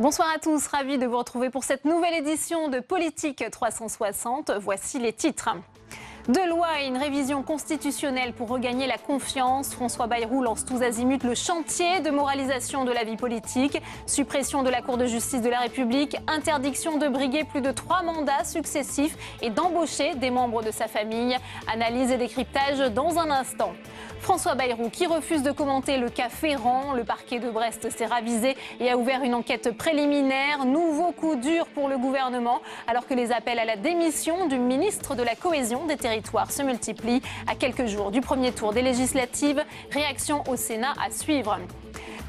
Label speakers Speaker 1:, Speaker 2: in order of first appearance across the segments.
Speaker 1: Bonsoir à tous, ravi de vous retrouver pour cette nouvelle édition de Politique 360. Voici les titres. Deux lois et une révision constitutionnelle pour regagner la confiance. François Bayrou lance tous azimuts le chantier de moralisation de la vie politique. Suppression de la Cour de justice de la République, interdiction de briguer plus de 3 mandats successifs et d'embaucher des membres de sa famille. Analyse et décryptage dans un instant. François Bayrou qui refuse de commenter le cas Ferrand. Le parquet de Brest s'est ravisé et a ouvert une enquête préliminaire. Nouveau coup dur pour le gouvernement alors que les appels à la démission du ministre de la Cohésion des Territoires se multiplient à quelques jours du premier tour des législatives. Réaction au Sénat à suivre.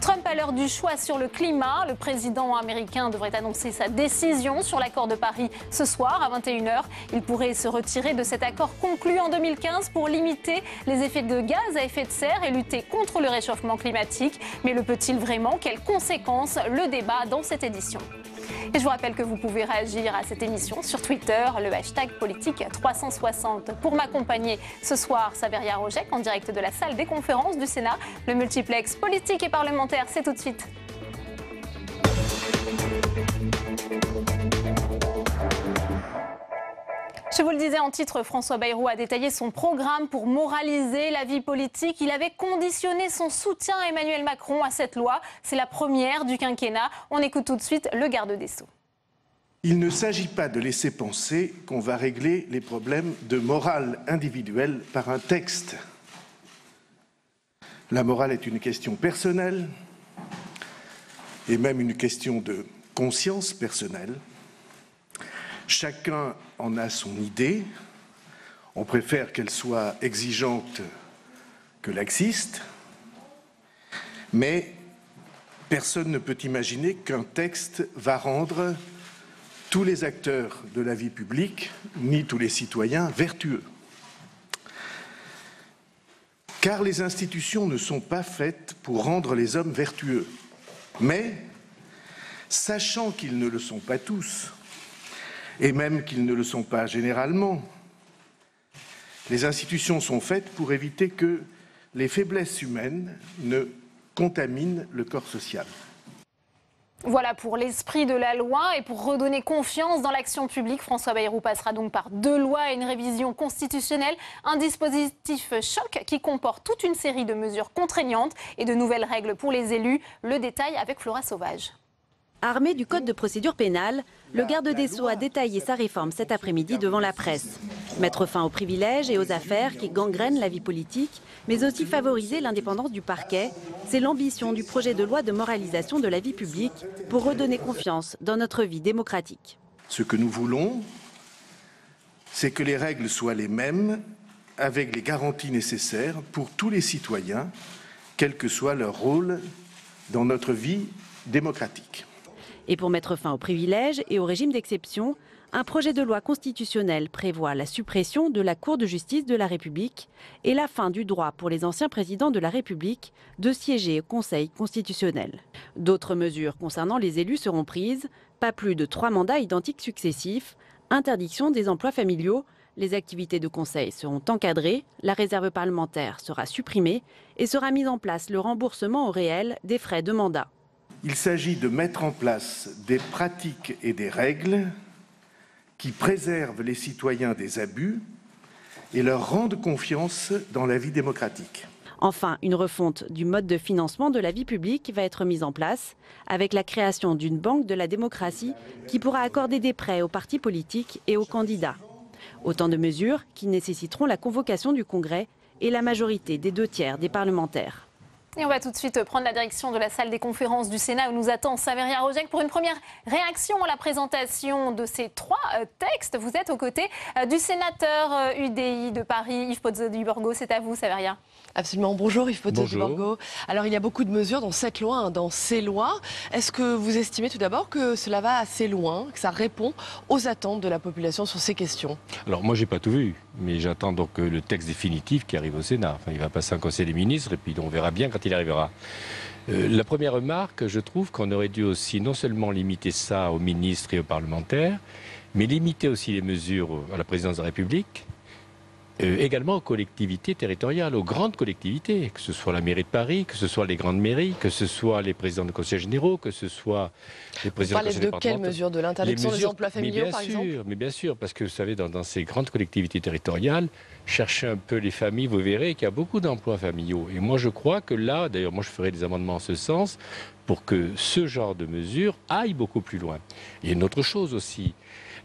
Speaker 1: Trump à l'heure du choix sur le climat. Le président américain devrait annoncer sa décision sur l'accord de Paris ce soir à 21h. Il pourrait se retirer de cet accord conclu en 2015 pour limiter les effets de gaz à effet de serre et lutter contre le réchauffement climatique. Mais le peut-il vraiment? Quelles conséquences? Le débat dans cette édition. Et je vous rappelle que vous pouvez réagir à cette émission sur Twitter, le hashtag politique 360. Pour m'accompagner ce soir, Saveria Rojek en direct de la salle des conférences du Sénat. Le multiplex politique et parlementaire, c'est tout de suite. Je vous le disais en titre, François Bayrou a détaillé son programme pour moraliser la vie politique. Il avait conditionné son soutien à Emmanuel Macron à cette loi. C'est la première du quinquennat. On écoute tout de suite le garde des Sceaux.
Speaker 2: Il ne s'agit pas de laisser penser qu'on va régler les problèmes de morale individuelle par un texte. La morale est une question personnelle et même une question de conscience personnelle. Chacun en a son idée. On préfère qu'elle soit exigeante que laxiste. Mais personne ne peut imaginer qu'un texte va rendre tous les acteurs de la vie publique, ni tous les citoyens, vertueux. Car les institutions ne sont pas faites pour rendre les hommes vertueux. Mais, sachant qu'ils ne le sont pas tous, et même qu'ils ne le sont pas généralement, les institutions sont faites pour éviter que les faiblesses humaines ne contaminent le corps social.
Speaker 1: Voilà pour l'esprit de la loi et pour redonner confiance dans l'action publique. François Bayrou passera donc par 2 lois et une révision constitutionnelle. Un dispositif choc qui comporte toute une série de mesures contraignantes et de nouvelles règles pour les élus. Le détail avec Flora Sauvage.
Speaker 3: Armé du code de procédure pénale, le garde des Sceaux a détaillé sa réforme cet après-midi devant la presse. Mettre fin aux privilèges et aux affaires qui gangrènent la vie politique, mais aussi favoriser l'indépendance du parquet, c'est l'ambition du projet de loi de moralisation de la vie publique pour redonner confiance dans notre vie démocratique.
Speaker 2: Ce que nous voulons, c'est que les règles soient les mêmes, avec les garanties nécessaires pour tous les citoyens, quel que soit leur rôle dans notre vie démocratique.
Speaker 3: Et pour mettre fin aux privilèges et au régime d'exception, un projet de loi constitutionnelle prévoit la suppression de la Cour de justice de la République et la fin du droit pour les anciens présidents de la République de siéger au Conseil constitutionnel. D'autres mesures concernant les élus seront prises, pas plus de 3 mandats identiques successifs, interdiction des emplois familiaux, les activités de conseil seront encadrées, la réserve parlementaire sera supprimée et sera mis en place le remboursement au réel des frais de mandat.
Speaker 2: Il s'agit de mettre en place des pratiques et des règles qui préservent les citoyens des abus et leur rendent confiance dans la vie démocratique.
Speaker 3: Enfin, une refonte du mode de financement de la vie publique va être mise en place avec la création d'une banque de la démocratie qui pourra accorder des prêts aux partis politiques et aux candidats. Autant de mesures qui nécessiteront la convocation du Congrès et la majorité des 2/3 des parlementaires.
Speaker 1: Et on va tout de suite prendre la direction de la salle des conférences du Sénat où nous attend Saveria Rojek pour une première réaction à la présentation de ces 3 textes. Vous êtes aux côtés du sénateur UDI de Paris, Yves Pozzo-di-Borgo. C'est à vous, Saveria.
Speaker 4: Absolument. Bonjour Yves Pozzo-di-Borgo. Alors il y a beaucoup de mesures dans cette loi, dans ces lois. Est-ce que vous estimez tout d'abord que cela va assez loin, que ça répond aux attentes de la population sur ces questions?
Speaker 5: Alors moi j'ai pas tout vu, mais j'attends donc le texte définitif qui arrive au Sénat. Enfin, il va passer en Conseil des ministres et puis on verra bien quand il arrivera. La première remarque, je trouve qu'on aurait dû aussi non seulement limiter ça aux ministres et aux parlementaires, mais limiter aussi les mesures à la présidence de la République également aux collectivités territoriales, aux grandes collectivités, que ce soit la mairie de Paris, que ce soit les grandes mairies, que ce soit les présidents de conseils généraux, que ce soit les présidents de conseils départementaux.
Speaker 4: Vous parlez de quelles mesures? De l'interdiction des emplois familiaux, par exemple?
Speaker 5: Mais bien sûr, parce que vous savez, dans ces grandes collectivités territoriales, cherchez un peu les familles, vous verrez qu'il y a beaucoup d'emplois familiaux. Et moi, je crois que là, d'ailleurs, moi, je ferai des amendements en ce sens, pour que ce genre de mesures aille beaucoup plus loin. Il y a une autre chose aussi.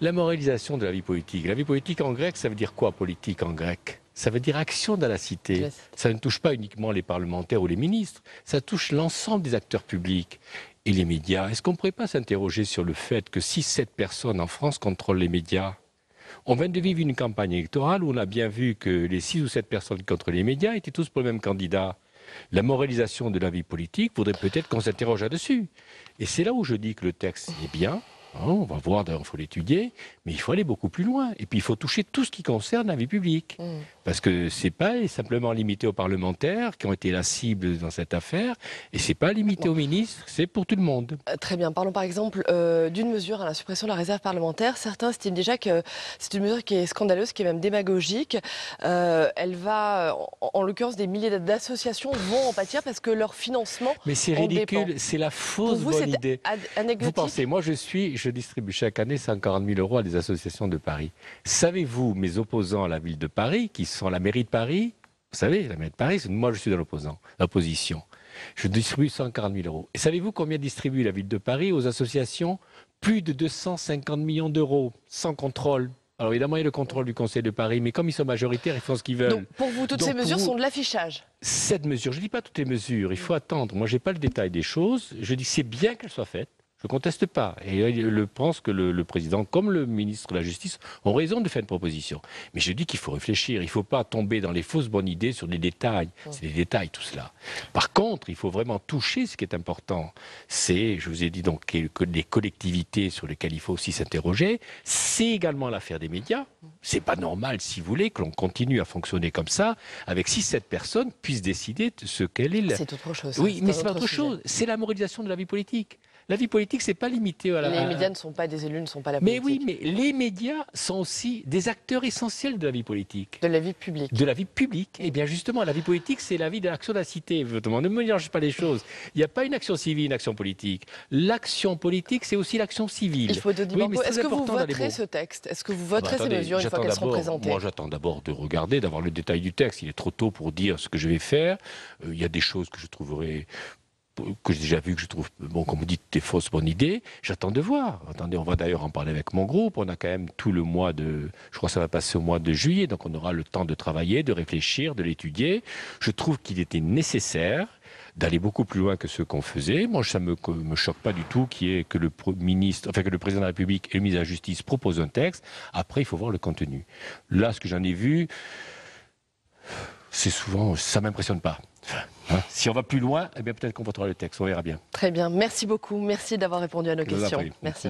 Speaker 5: La moralisation de la vie politique. La vie politique en grec, ça veut dire quoi, politique en grec? Ça veut dire action dans la cité.
Speaker 4: Yes.
Speaker 5: Ça ne touche pas uniquement les parlementaires ou les ministres, ça touche l'ensemble des acteurs publics. Et les médias, est-ce qu'on ne pourrait pas s'interroger sur le fait que 6-7 personnes en France contrôlent les médias? On vient de vivre une campagne électorale où on a bien vu que les 6 ou 7 personnes qui contrôlent les médias étaient tous pour le même candidat. La moralisation de la vie politique faudrait peut-être qu'on s'interroge là-dessus. Et c'est là où je dis que le texte est bien. On va voir, d'ailleurs, il faut l'étudier, mais il faut aller beaucoup plus loin. Et puis, il faut toucher tout ce qui concerne la vie publique. Parce que ce n'est pas simplement limité aux parlementaires qui ont été la cible dans cette affaire, et ce n'est pas limité aux ministres, c'est pour tout le monde.
Speaker 4: Très bien. Parlons par exemple d'une mesure à la suppression de la réserve parlementaire. Certains estiment déjà que c'est une mesure qui est scandaleuse, qui est même démagogique. Elle va, en l'occurrence, des milliers d'associations vont en pâtir parce que leur financement
Speaker 5: Mais c'est ridicule, c'est la fausse bonne idée.
Speaker 4: Anecdotique.
Speaker 5: Vous pensez, moi je distribue chaque année 140 000 € à des associations de Paris. Savez-vous, mes opposants à la ville de Paris, qui sont la mairie de Paris, vous savez, la mairie de Paris, moi je suis dans l'opposition. Je distribue 140 000 €. Et savez-vous combien distribue la ville de Paris aux associations? Plus de 250 millions d'euros, sans contrôle. Alors évidemment, il y a le contrôle du Conseil de Paris, mais comme ils sont majoritaires, ils font ce qu'ils veulent.
Speaker 4: Donc pour vous, toutes ces mesures sont de l'affichage?
Speaker 5: Cette mesure, je ne dis pas toutes les mesures, il faut attendre. Moi, je n'ai pas le détail des choses. Je dis c'est bien qu'elles soient faites. Je ne conteste pas. Et je pense que le président, comme le ministre de la Justice, ont raison de faire une proposition. Mais je dis qu'il faut réfléchir. Il ne faut pas tomber dans les fausses bonnes idées sur des détails. C'est des détails, tout cela. Par contre, il faut vraiment toucher ce qui est important. C'est, je vous ai dit donc, que les collectivités sur lesquelles il faut aussi s'interroger. C'est également l'affaire des médias. C'est pas normal, si vous voulez, que l'on continue à fonctionner comme ça, avec 6-7 personnes puissent décider de ce qu'elle est.
Speaker 4: C'est autre chose.
Speaker 5: Oui, mais c'est pas autre chose. C'est la moralisation de la vie politique. La vie politique, c'est pas limité à la...
Speaker 4: Les médias ne sont pas des élus, ne sont pas la politique.
Speaker 5: Mais oui, mais les médias sont aussi des acteurs essentiels de la vie politique.
Speaker 4: De la vie publique.
Speaker 5: De la vie publique. Et bien justement, la vie politique, c'est la vie de l'action de la cité. Ne mélangez pas les choses. Il n'y a pas une action civile, une action politique. L'action politique, c'est aussi l'action civile.
Speaker 4: Il faut de dire, est-ce que vous voterez ce texte? Est-ce que vous voterez ces mesures une fois qu'elles seront présentées?
Speaker 5: Moi, j'attends d'abord de regarder, d'avoir le détail du texte. Il est trop tôt pour dire ce que je vais faire. Il y a des choses que je trouverai... que j'ai déjà vu, que je trouve, bon, comme vous dites, des fausses bonnes idées. J'attends de voir. Attendez, on va d'ailleurs en parler avec mon groupe. On a quand même tout le mois de... Je crois que ça va passer au mois de juillet, donc on aura le temps de travailler, de réfléchir, de l'étudier. Je trouve qu'il était nécessaire d'aller beaucoup plus loin que ce qu'on faisait. Moi, ça me choque pas du tout que le ministre, enfin que le président de la République et le ministre de la Justice proposent un texte. Après, il faut voir le contenu. Là, ce que j'en ai vu, c'est souvent... Ça m'impressionne pas. Si on va plus loin, eh bien peut-être qu'on votera le texte, on verra bien.
Speaker 4: Très bien, merci beaucoup, merci d'avoir répondu à nos questions. Merci.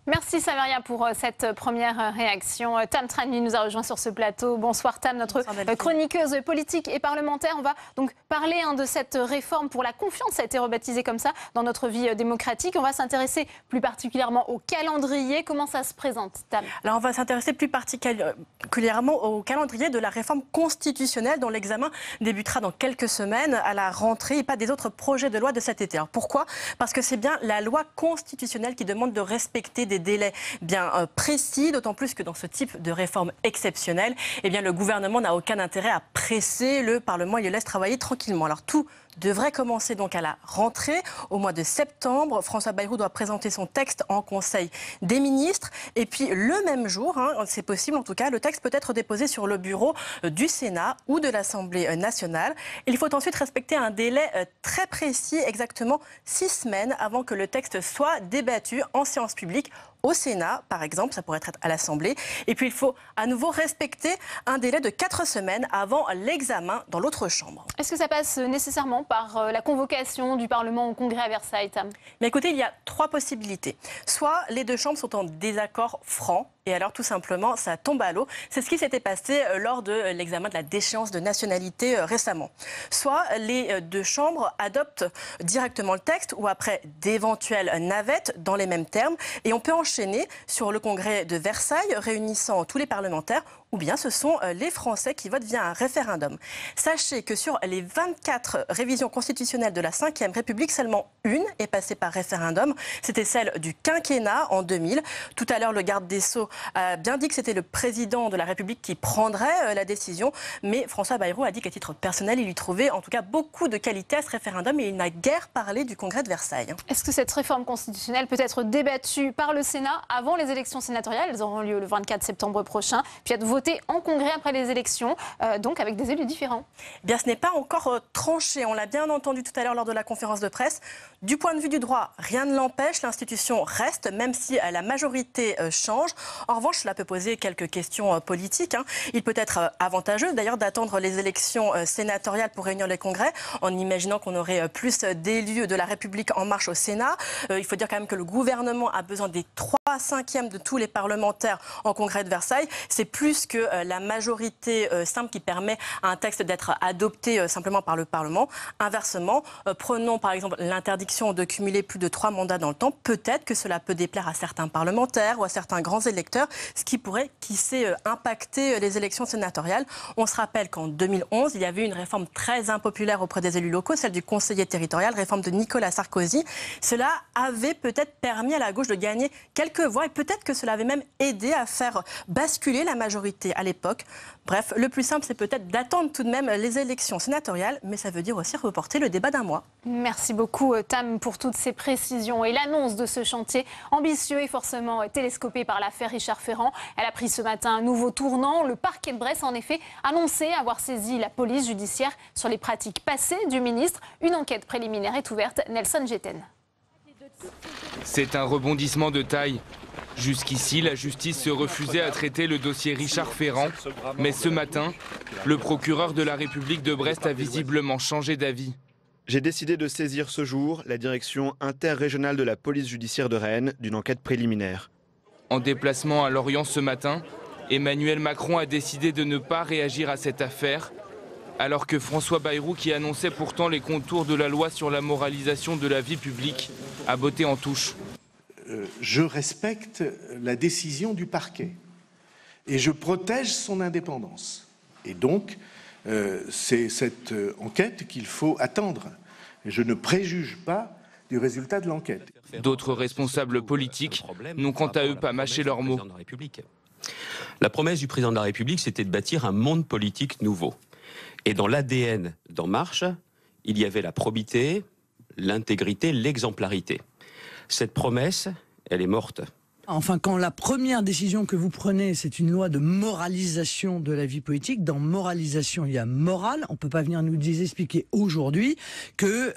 Speaker 1: Merci Saveria pour cette première réaction. Tam Tranli nous a rejoint sur ce plateau. Bonsoir Tam, notre chroniqueuse politique et parlementaire. On va donc parler de cette réforme pour la confiance, ça a été rebaptisé comme ça, dans notre vie démocratique. On va s'intéresser plus particulièrement au calendrier. Comment ça se présente, Tam?
Speaker 6: Alors on va s'intéresser plus particulièrement au calendrier de la réforme constitutionnelle dont l'examen débutera dans quelques semaines à la rentrée et pas des autres projets de loi de cet été. Alors pourquoi? Parce que c'est bien la loi constitutionnelle qui demande de respecter des délais bien précis, d'autant plus que dans ce type de réforme exceptionnelle, eh bien, le gouvernement n'a aucun intérêt à presser le Parlement, il le laisse travailler tranquillement. Alors tout devrait commencer donc à la rentrée, au mois de septembre. François Bayrou doit présenter son texte en Conseil des ministres. Et puis le même jour, c'est possible en tout cas, le texte peut être déposé sur le bureau du Sénat ou de l'Assemblée nationale. Il faut ensuite respecter un délai très précis, exactement 6 semaines avant que le texte soit débattu en séance publique. Au Sénat, par exemple, ça pourrait être à l'Assemblée. Et puis, il faut à nouveau respecter un délai de 4 semaines avant l'examen dans l'autre chambre.
Speaker 1: Est-ce que ça passe nécessairement par la convocation du Parlement au Congrès à Versailles, Tam?
Speaker 6: Mais écoutez, il y a 3 possibilités. Soit les 2 chambres sont en désaccord franc et alors tout simplement ça tombe à l'eau. C'est ce qui s'était passé lors de l'examen de la déchéance de nationalité récemment. Soit les deux chambres adoptent directement le texte ou après d'éventuelles navettes dans les mêmes termes, et on peut enchaîner sur le congrès de Versailles réunissant tous les parlementaires, ou bien ce sont les Français qui votent via un référendum. Sachez que sur les 24 révisions constitutionnelles de la Ve République, seulement une est passée par référendum. C'était celle du quinquennat en 2000. Tout à l'heure, le garde des Sceaux a bien dit que c'était le président de la République qui prendrait la décision, mais François Bayrou a dit qu'à titre personnel, il lui trouvait en tout cas beaucoup de qualité à ce référendum et il n'a guère parlé du congrès de Versailles.
Speaker 1: Est-ce que cette réforme constitutionnelle peut être débattue par le Sénat avant les élections sénatoriales? Elles auront lieu le 24 septembre prochain, puis être votée en congrès après les élections, donc avec des élus différents.
Speaker 6: Eh bien, ce n'est pas encore tranché. On l'a bien entendu tout à l'heure lors de la conférence de presse. Du point de vue du droit, rien ne l'empêche. L'institution reste, même si la majorité change. En revanche, cela peut poser quelques questions politiques. Il peut être avantageux, d'ailleurs, d'attendre les élections sénatoriales pour réunir les congrès, en imaginant qu'on aurait plus d'élus de la République en marche au Sénat. Il faut dire quand même que le gouvernement a besoin des 3/5 de tous les parlementaires en congrès de Versailles. C'est plus que la majorité simple qui permet à un texte d'être adopté simplement par le Parlement. Inversement, prenons par exemple l'interdiction de cumuler plus de 3 mandats dans le temps. Peut-être que cela peut déplaire à certains parlementaires ou à certains grands électeurs, ce qui pourrait, qui sait, impacter les élections sénatoriales. On se rappelle qu'en 2011, il y avait une réforme très impopulaire auprès des élus locaux, celle du conseiller territorial, réforme de Nicolas Sarkozy. Cela avait peut-être permis à la gauche de gagner quelques voix et peut-être que cela avait même aidé à faire basculer la majorité à l'époque. Bref, le plus simple, c'est peut-être d'attendre tout de même les élections sénatoriales, mais ça veut dire aussi reporter le débat d'un mois.
Speaker 1: Merci beaucoup, Tam, pour toutes ces précisions. Et l'annonce de ce chantier ambitieux et forcément télescopé par l'affaire Richard Ferrand, elle a pris ce matin un nouveau tournant. Le parquet de Brest a en effet annoncé avoir saisi la police judiciaire sur les pratiques passées du ministre. Une enquête préliminaire est ouverte. Nelson Jetten.
Speaker 7: C'est un rebondissement de taille. Jusqu'ici, la justice se refusait à traiter le dossier Richard Ferrand. Mais ce matin, le procureur de la République de Brest a visiblement changé d'avis.
Speaker 8: J'ai décidé de saisir ce jour la direction interrégionale de la police judiciaire de Rennes d'une enquête préliminaire.
Speaker 7: En déplacement à Lorient ce matin, Emmanuel Macron a décidé de ne pas réagir à cette affaire, alors que François Bayrou, qui annonçait pourtant les contours de la loi sur la moralisation de la vie publique, a botté en touche.
Speaker 2: Je respecte la décision du parquet et je protège son indépendance. Et donc, c'est cette enquête qu'il faut attendre. Et je ne préjuge pas du résultat de l'enquête.
Speaker 7: D'autres responsables politiques n'ont quant à eux pas mâché leurs mots.
Speaker 9: La promesse du président de la République, c'était de bâtir un monde politique nouveau. Et dans l'ADN d'En Marche, il y avait la probité, l'intégrité, l'exemplarité. Cette promesse, elle est morte.
Speaker 10: Enfin, quand la première décision que vous prenez, c'est une loi de moralisation de la vie politique, dans moralisation, il y a morale. On ne peut pas venir nous expliquer aujourd'hui que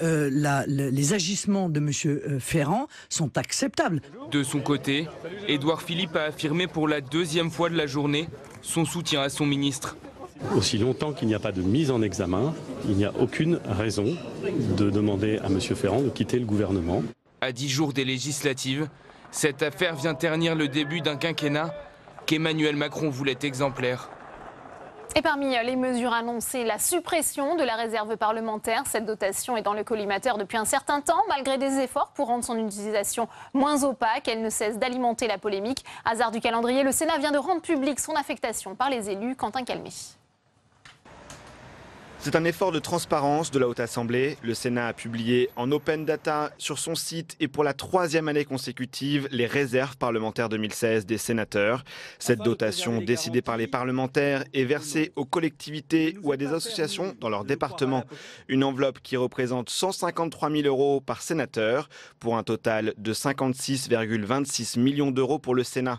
Speaker 10: les agissements de M. Ferrand sont acceptables.
Speaker 7: De son côté, Édouard Philippe a affirmé pour la 2e fois de la journée son soutien à son ministre.
Speaker 11: Aussi longtemps qu'il n'y a pas de mise en examen, il n'y a aucune raison de demander à M. Ferrand de quitter le gouvernement.
Speaker 7: À 10 jours des législatives, cette affaire vient ternir le début d'un quinquennat qu'Emmanuel Macron voulait exemplaire.
Speaker 1: Et parmi les mesures annoncées, la suppression de la réserve parlementaire. Cette dotation est dans le collimateur depuis un certain temps, malgré des efforts pour rendre son utilisation moins opaque. Elle ne cesse d'alimenter la polémique. Hasard du calendrier, le Sénat vient de rendre publique son affectation par les élus. Quentin Calmé.
Speaker 8: C'est un effort de transparence de la Haute Assemblée. Le Sénat a publié en open data sur son site et pour la 3e année consécutive les réserves parlementaires 2016 des sénateurs. Cette dotation décidée par les parlementaires est versée aux collectivités ou à des associations dans leur département. Une enveloppe qui représente 153 000 € par sénateur pour un total de 56,26 millions d'euros pour le Sénat.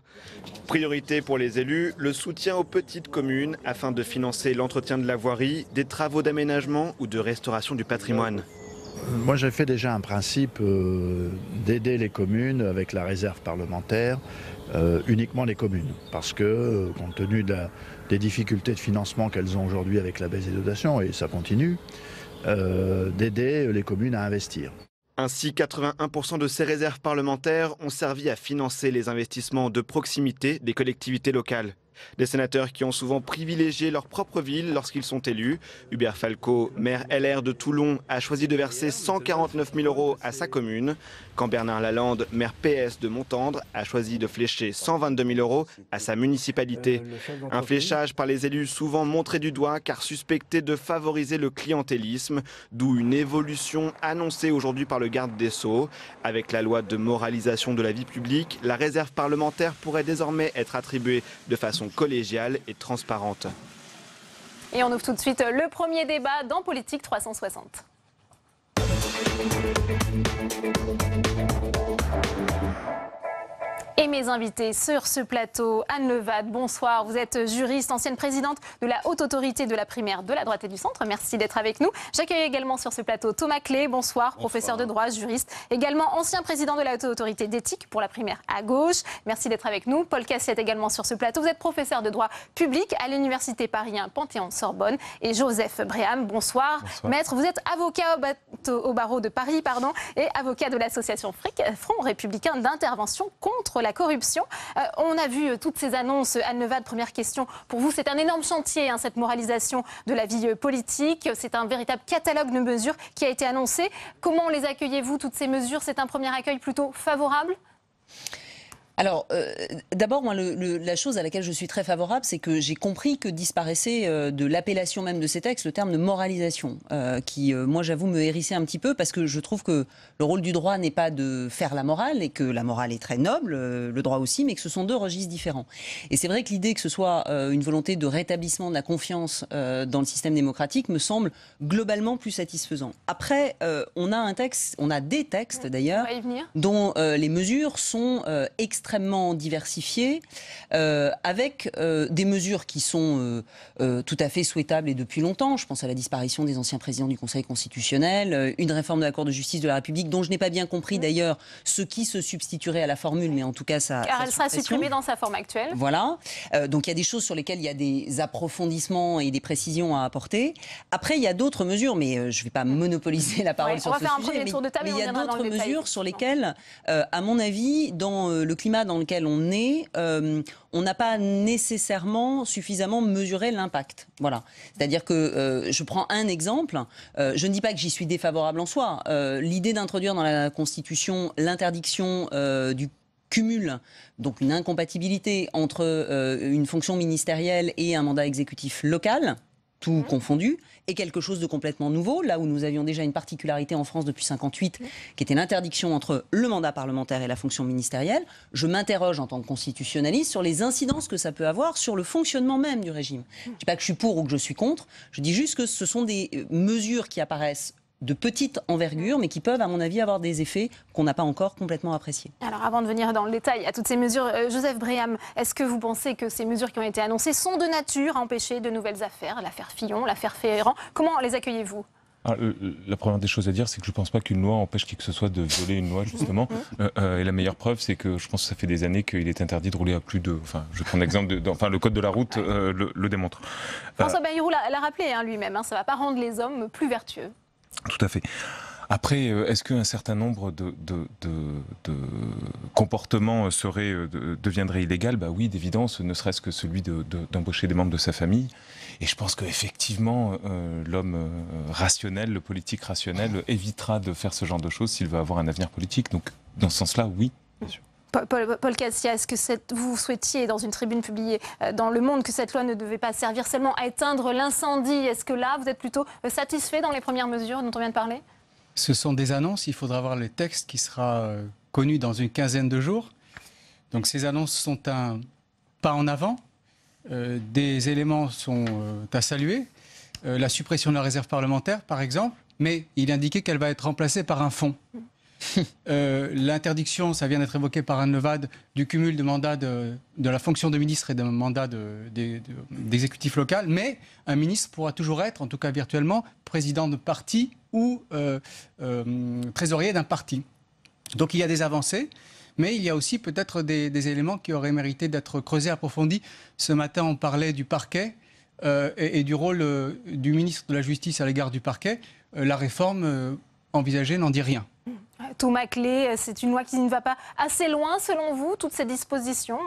Speaker 8: Priorité pour les élus, le soutien aux petites communes afin de financer l'entretien de la voirie, des travaux d'aménagement ou de restauration du patrimoine.
Speaker 12: Moi j'ai fait déjà un principe d'aider les communes avec la réserve parlementaire, uniquement les communes, parce que compte tenu des difficultés de financement qu'elles ont aujourd'hui avec la baisse des dotations, et ça continue, d'aider les communes à investir.
Speaker 8: Ainsi, 81% de ces réserves parlementaires ont servi à financer les investissements de proximité des collectivités locales. Des sénateurs qui ont souvent privilégié leur propre ville lorsqu'ils sont élus. Hubert Falco, maire LR de Toulon, a choisi de verser 149 000 € à sa commune. Quand Bernard Lalande, maire PS de Montendre, a choisi de flécher 122 000 € à sa municipalité. Un fléchage par les élus souvent montré du doigt car suspecté de favoriser le clientélisme, d'où une évolution annoncée aujourd'hui par le garde des Sceaux. Avec la loi de moralisation de la vie publique, la réserve parlementaire pourrait désormais être attribuée de façon collégiale et transparente.
Speaker 1: Et on ouvre tout de suite le premier débat dans Politique 360. Et mes invités sur ce plateau, Anne Levade, bonsoir. Vous êtes juriste, ancienne présidente de la Haute Autorité de la primaire de la droite et du centre. Merci d'être avec nous. J'accueille également sur ce plateau Thomas Clé, bonsoir, professeur de droit, juriste. Également ancien président de la Haute Autorité d'éthique pour la primaire à gauche. Merci d'être avec nous. Paul Cassiette également sur ce plateau. Vous êtes professeur de droit public à l'Université Paris 1 Panthéon-Sorbonne. Et Joseph Bréham, bonsoir. Maître, vous êtes avocat au barreau de Paris et avocat de l'association Front républicain d'intervention contre la corruption. On a vu toutes ces annonces. Anne Levade, première question. Pour vous, c'est un énorme chantier, cette moralisation de la vie politique. C'est un véritable catalogue de mesures qui a été annoncé. Comment les accueillez-vous, toutes ces mesures? C'est un premier accueil plutôt favorable?
Speaker 13: Alors, d'abord, moi, la chose à laquelle je suis très favorable, c'est que j'ai compris que disparaissait de l'appellation même de ces textes le terme de moralisation, qui, moi, j'avoue, me hérissait un petit peu, parce que je trouve que le rôle du droit n'est pas de faire la morale, et que la morale est très noble, le droit aussi, mais que ce sont deux registres différents. Et c'est vrai que l'idée que ce soit une volonté de rétablissement de la confiance dans le système démocratique me semble globalement plus satisfaisant. Après, on a des textes d'ailleurs, dont les mesures sont extrêmement diversifiées, avec des mesures qui sont tout à fait souhaitables et depuis longtemps. Je pense à la disparition des anciens présidents du Conseil constitutionnel, une réforme de la Cour de justice de la République, dont je n'ai pas bien compris d'ailleurs ce qui se substituerait à la formule, mais en tout cas ça.
Speaker 1: Car elle sera supprimée dans sa forme actuelle.
Speaker 13: Voilà. Donc il y a des choses sur lesquelles il y a des approfondissements et des précisions à apporter. Après, il y a d'autres mesures, mais je ne vais pas monopoliser la parole sur ce sujet. Mais il y a d'autres mesures sur lesquelles, à mon avis, dans le climat dans lequel on est, on n'a pas nécessairement suffisamment mesuré l'impact. Voilà. C'est-à-dire que, je prends un exemple, je ne dis pas que j'y suis défavorable en soi. L'idée d'introduire dans la Constitution l'interdiction du cumul, donc une incompatibilité entre une fonction ministérielle et un mandat exécutif local, tout confondu, est quelque chose de complètement nouveau, là où nous avions déjà une particularité en France depuis 1958, qui était l'interdiction entre le mandat parlementaire et la fonction ministérielle. Je m'interroge en tant que constitutionnaliste sur les incidences que ça peut avoir sur le fonctionnement même du régime. Je ne dis pas que je suis pour ou que je suis contre, je dis juste que ce sont des mesures qui apparaissent de petite envergure, mais qui peuvent, à mon avis, avoir des effets qu'on n'a pas encore complètement appréciés.
Speaker 1: Alors, avant de venir dans le détail à toutes ces mesures, Joseph Bréham, est-ce que vous pensez que ces mesures qui ont été annoncées sont de nature à empêcher de nouvelles affaires, l'affaire Fillon, l'affaire Ferrand? Comment les accueillez-vous?
Speaker 14: La première des choses à dire, c'est que je ne pense pas qu'une loi empêche qui que ce soit de violer une loi, justement. Et la meilleure preuve, c'est que je pense que ça fait des années qu'il est interdit de rouler à plus de... Enfin, je prends l'exemple le code de la route le démontre.
Speaker 1: François Bayrou l'a rappelé lui-même, ça ne va pas rendre les hommes plus vertueux.
Speaker 14: Tout à fait. Après, est-ce qu'un certain nombre de comportements deviendraient illégaux? Bah oui, d'évidence, ne serait-ce que celui d'embaucher des membres de sa famille. Et je pense qu'effectivement, l'homme rationnel, le politique rationnel, évitera de faire ce genre de choses s'il veut avoir un avenir politique. Donc, dans ce sens-là, oui, bien sûr.
Speaker 1: Paul Cassia, est-ce que vous souhaitiez, dans une tribune publiée dans Le Monde, que cette loi ne devait pas servir seulement à éteindre l'incendie? Est-ce que là, vous êtes plutôt satisfait dans les premières mesures dont on vient de parler?
Speaker 15: Ce sont des annonces, il faudra voir le texte qui sera connu dans une quinzaine de jours. Donc ces annonces sont un pas en avant. Des éléments sont à saluer. La suppression de la réserve parlementaire, par exemple, mais il indiquait qu'elle va être remplacée par un fonds. L'interdiction, ça vient d'être évoqué par Anne Levade, du cumul de mandats de la fonction de ministre et de mandat d'exécutif local, mais un ministre pourra toujours être, en tout cas virtuellement, président de parti ou trésorier d'un parti. Donc il y a des avancées, mais il y a aussi peut-être des éléments qui auraient mérité d'être creusés, approfondis. Ce matin, on parlait du parquet et du rôle du ministre de la Justice à l'égard du parquet. La réforme envisagée n'en dit rien.
Speaker 1: Thomas Clé, c'est une loi qui ne va pas assez loin, selon vous, toutes ces dispositions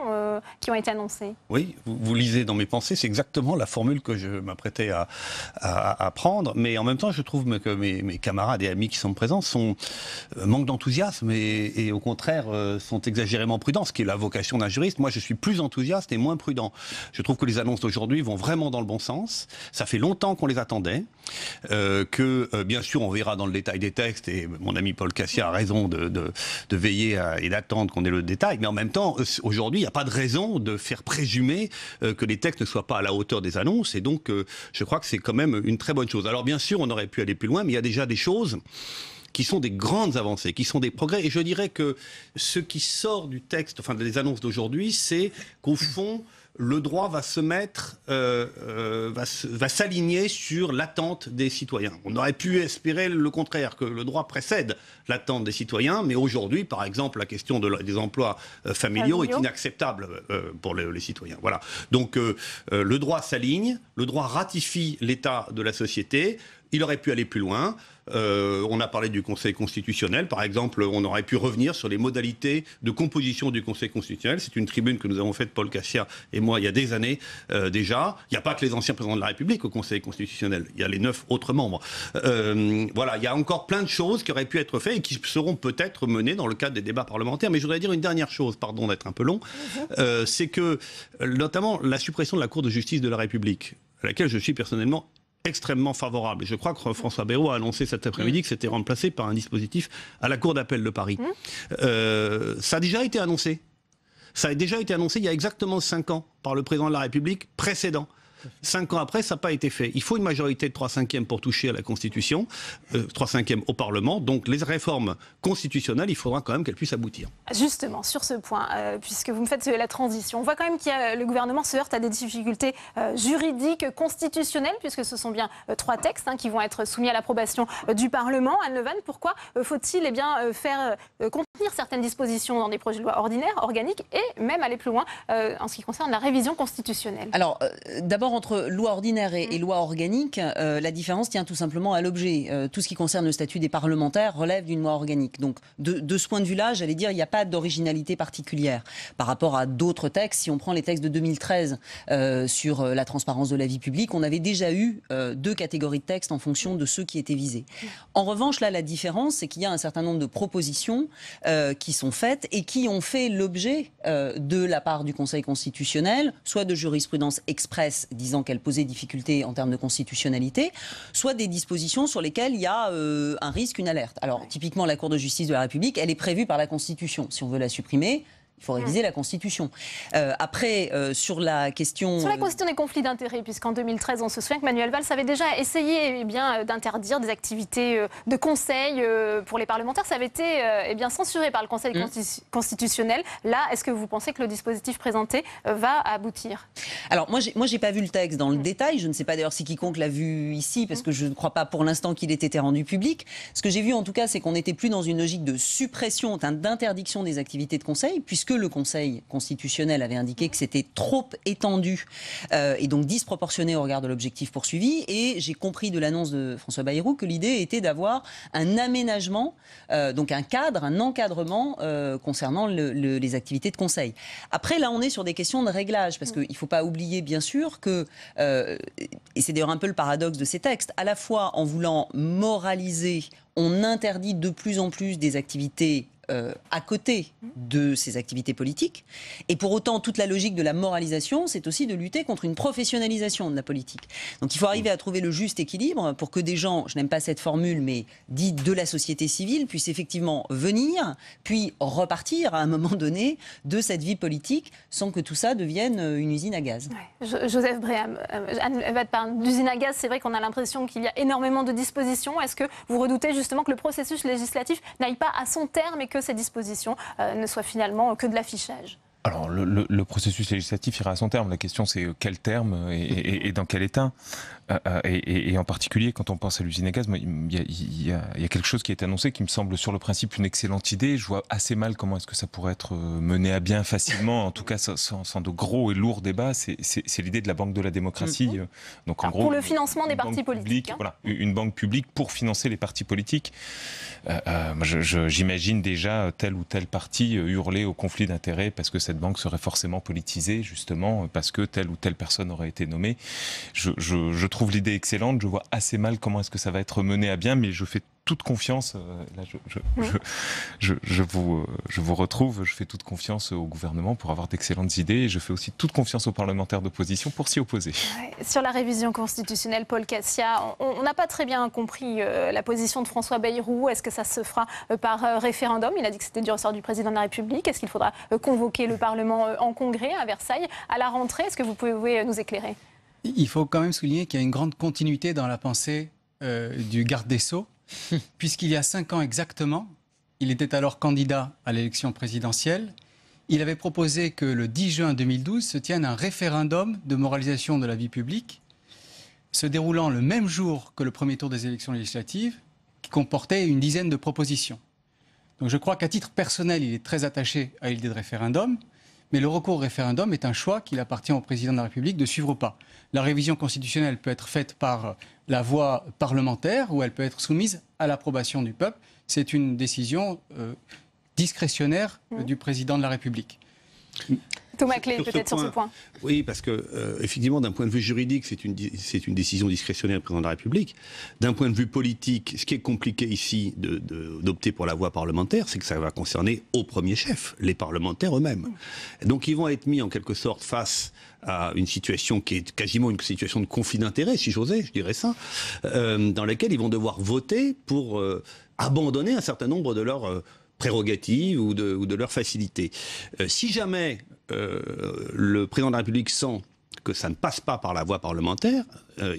Speaker 1: qui ont été annoncées?
Speaker 16: Oui, vous lisez dans mes pensées, c'est exactement la formule que je m'apprêtais à prendre. Mais en même temps, je trouve que mes camarades et amis qui sont présents manquent d'enthousiasme et au contraire sont exagérément prudents, ce qui est la vocation d'un juriste. Moi, je suis plus enthousiaste et moins prudent. Je trouve que les annonces d'aujourd'hui vont vraiment dans le bon sens. Ça fait longtemps qu'on les attendait, bien sûr, on verra dans le détail des textes, et mon ami Paul Cassia a raison de veiller et d'attendre qu'on ait le détail, mais en même temps, aujourd'hui, il n'y a pas de raison de faire présumer que les textes ne soient pas à la hauteur des annonces, et donc je crois que c'est quand même une très bonne chose. Alors bien sûr, on aurait pu aller plus loin, mais il y a déjà des choses qui sont des grandes avancées, qui sont des progrès, et je dirais que ce qui sort du texte, enfin des annonces d'aujourd'hui, c'est qu'au fond, le droit va se mettre, va s'aligner sur l'attente des citoyens. On aurait pu espérer le contraire, que le droit précède l'attente des citoyens, mais aujourd'hui, par exemple, la question des emplois familiaux est inacceptable pour les citoyens. Voilà. Donc le droit s'aligne, le droit ratifie l'état de la société. Il aurait pu aller plus loin. On a parlé du Conseil constitutionnel. Par exemple, on aurait pu revenir sur les modalités de composition du Conseil constitutionnel. C'est une tribune que nous avons faite, Paul Cassia et moi, il y a des années déjà. Il n'y a pas que les anciens présidents de la République au Conseil constitutionnel. Il y a les 9 autres membres. Voilà, il y a encore plein de choses qui auraient pu être faites et qui seront peut-être menées dans le cadre des débats parlementaires. Mais je voudrais dire une dernière chose, pardon d'être un peu long, c'est que, notamment, la suppression de la Cour de justice de la République, à laquelle je suis personnellement extrêmement favorable. Et je crois que François Bayrou a annoncé cet après-midi que c'était remplacé par un dispositif à la Cour d'appel de Paris. Ça a déjà été annoncé. Ça a déjà été annoncé il y a exactement 5 ans par le président de la République précédent. 5 ans après, ça n'a pas été fait. Il faut une majorité de 3/5 pour toucher à la Constitution, 3/5 au Parlement. Donc les réformes constitutionnelles, il faudra quand même qu'elles puissent aboutir.
Speaker 1: Justement, sur ce point, puisque vous me faites la transition, on voit quand même que le gouvernement se heurte à des difficultés juridiques, constitutionnelles, puisque ce sont bien 3 textes qui vont être soumis à l'approbation du Parlement. Anne Levan, pourquoi faut-il faire contenir certaines dispositions dans des projets de loi ordinaires, organiques, et même aller plus loin en ce qui concerne la révision constitutionnelle?
Speaker 13: Alors, d'abord, entre loi ordinaire et loi organique, la différence tient tout simplement à l'objet. Tout ce qui concerne le statut des parlementaires relève d'une loi organique. Donc, de ce point de vue-là, j'allais dire, il n'y a pas d'originalité particulière par rapport à d'autres textes. Si on prend les textes de 2013 sur la transparence de la vie publique, on avait déjà eu 2 catégories de textes en fonction de ceux qui étaient visés. En revanche, là, la différence, c'est qu'il y a un certain nombre de propositions qui sont faites et qui ont fait l'objet de la part du Conseil constitutionnel, soit de jurisprudence expresse disant qu'elle posait difficulté en termes de constitutionnalité, soit des dispositions sur lesquelles il y a un risque, une alerte. Alors, typiquement, la Cour de justice de la République, elle est prévue par la Constitution. Si on veut la supprimer, il faut réviser la Constitution. Après, sur la question...
Speaker 1: Sur la question des conflits d'intérêts, puisqu'en 2013, on se souvient que Manuel Valls avait déjà essayé d'interdire des activités de conseil pour les parlementaires. Ça avait été censuré par le Conseil constitutionnel. Là, est-ce que vous pensez que le dispositif présenté va aboutir?
Speaker 13: Alors, moi, j'ai pas vu le texte dans le détail. Je ne sais pas d'ailleurs si quiconque l'a vu ici, parce que je ne crois pas pour l'instant qu'il ait été rendu public. Ce que j'ai vu, en tout cas, c'est qu'on n'était plus dans une logique de suppression, d'interdiction des activités de conseil, puisque le Conseil constitutionnel avait indiqué que c'était trop étendu et donc disproportionné au regard de l'objectif poursuivi. Et j'ai compris de l'annonce de François Bayrou que l'idée était d'avoir un aménagement, donc un cadre, un encadrement concernant les activités de conseil. Après, là, on est sur des questions de réglage, parce qu'il ne faut pas oublier, bien sûr, que, et c'est d'ailleurs un peu le paradoxe de ces textes, à la fois en voulant moraliser, on interdit de plus en plus des activités à côté de ces activités politiques. Et pour autant, toute la logique de la moralisation, c'est aussi de lutter contre une professionnalisation de la politique. Donc il faut arriver à trouver le juste équilibre pour que des gens, je n'aime pas cette formule, mais dite de la société civile, puissent effectivement venir, puis repartir à un moment donné de cette vie politique sans que tout ça devienne une usine à gaz.
Speaker 1: Ouais. Joseph Bréham, Anne va te parler d'usine à gaz. C'est vrai qu'on a l'impression qu'il y a énormément de dispositions. Est-ce que vous redoutez justement que le processus législatif n'aille pas à son terme et que ces dispositions ne soient finalement que de l'affichage?
Speaker 14: Alors, le processus législatif ira à son terme. La question, c'est quel terme et dans quel état. Et en particulier, quand on pense à l'usine à gaz, il y a quelque chose qui est annoncé qui me semble sur le principe une excellente idée. Je vois assez mal comment est-ce que ça pourrait être mené à bien facilement, en tout cas sans de gros et lourds débats. C'est l'idée de la banque de la démocratie. Donc, en gros,
Speaker 1: pour le financement des partis politiques.
Speaker 14: Voilà, une banque publique pour financer les partis politiques. J'imagine déjà tel ou tel parti hurler au conflit d'intérêts parce que cette banque serait forcément politisée, justement, parce que telle ou telle personne aurait été nommée. Je trouve l'idée excellente, je vois assez mal comment est-ce que ça va être mené à bien, mais je fais toute confiance, là je vous retrouve, je fais toute confiance au gouvernement pour avoir d'excellentes idées, et je fais aussi toute confiance aux parlementaires d'opposition pour s'y opposer.
Speaker 1: Sur la révision constitutionnelle, Paul Cassia, on n'a pas très bien compris la position de François Bayrou. Est-ce que ça se fera par référendum? Il a dit que c'était du ressort du président de la République. Est-ce qu'il faudra convoquer le Parlement en congrès à Versailles à la rentrée? Est-ce que vous pouvez nous éclairer?
Speaker 15: Il faut quand même souligner qu'il y a une grande continuité dans la pensée du garde des Sceaux, puisqu'il y a 5 ans exactement, il était alors candidat à l'élection présidentielle. Il avait proposé que le 10 juin 2012 se tienne un référendum de moralisation de la vie publique, se déroulant le même jour que le premier tour des élections législatives, qui comportait une dizaine de propositions. Donc je crois qu'à titre personnel, il est très attaché à l'idée de référendum, mais le recours au référendum est un choix qu'il appartient au président de la République de suivre ou pas. La révision constitutionnelle peut être faite par la voie parlementaire ou elle peut être soumise à l'approbation du peuple. C'est une décision discrétionnaire du président de la République.
Speaker 1: Thomas Clé, peut-être sur ce point.
Speaker 16: Oui, parce que effectivement, d'un point de vue juridique, c'est une décision discrétionnaire du président de la République. D'un point de vue politique, ce qui est compliqué ici d'opter pour la voie parlementaire, c'est que ça va concerner au premier chef les parlementaires eux-mêmes. Donc ils vont être mis en quelque sorte face à une situation qui est quasiment une situation de conflit d'intérêts, si j'osais, je dirais ça, dans laquelle ils vont devoir voter pour abandonner un certain nombre de leurs prérogatives ou de leurs facilités. Si jamais le président de la République sent que ça ne passe pas par la voie parlementaire,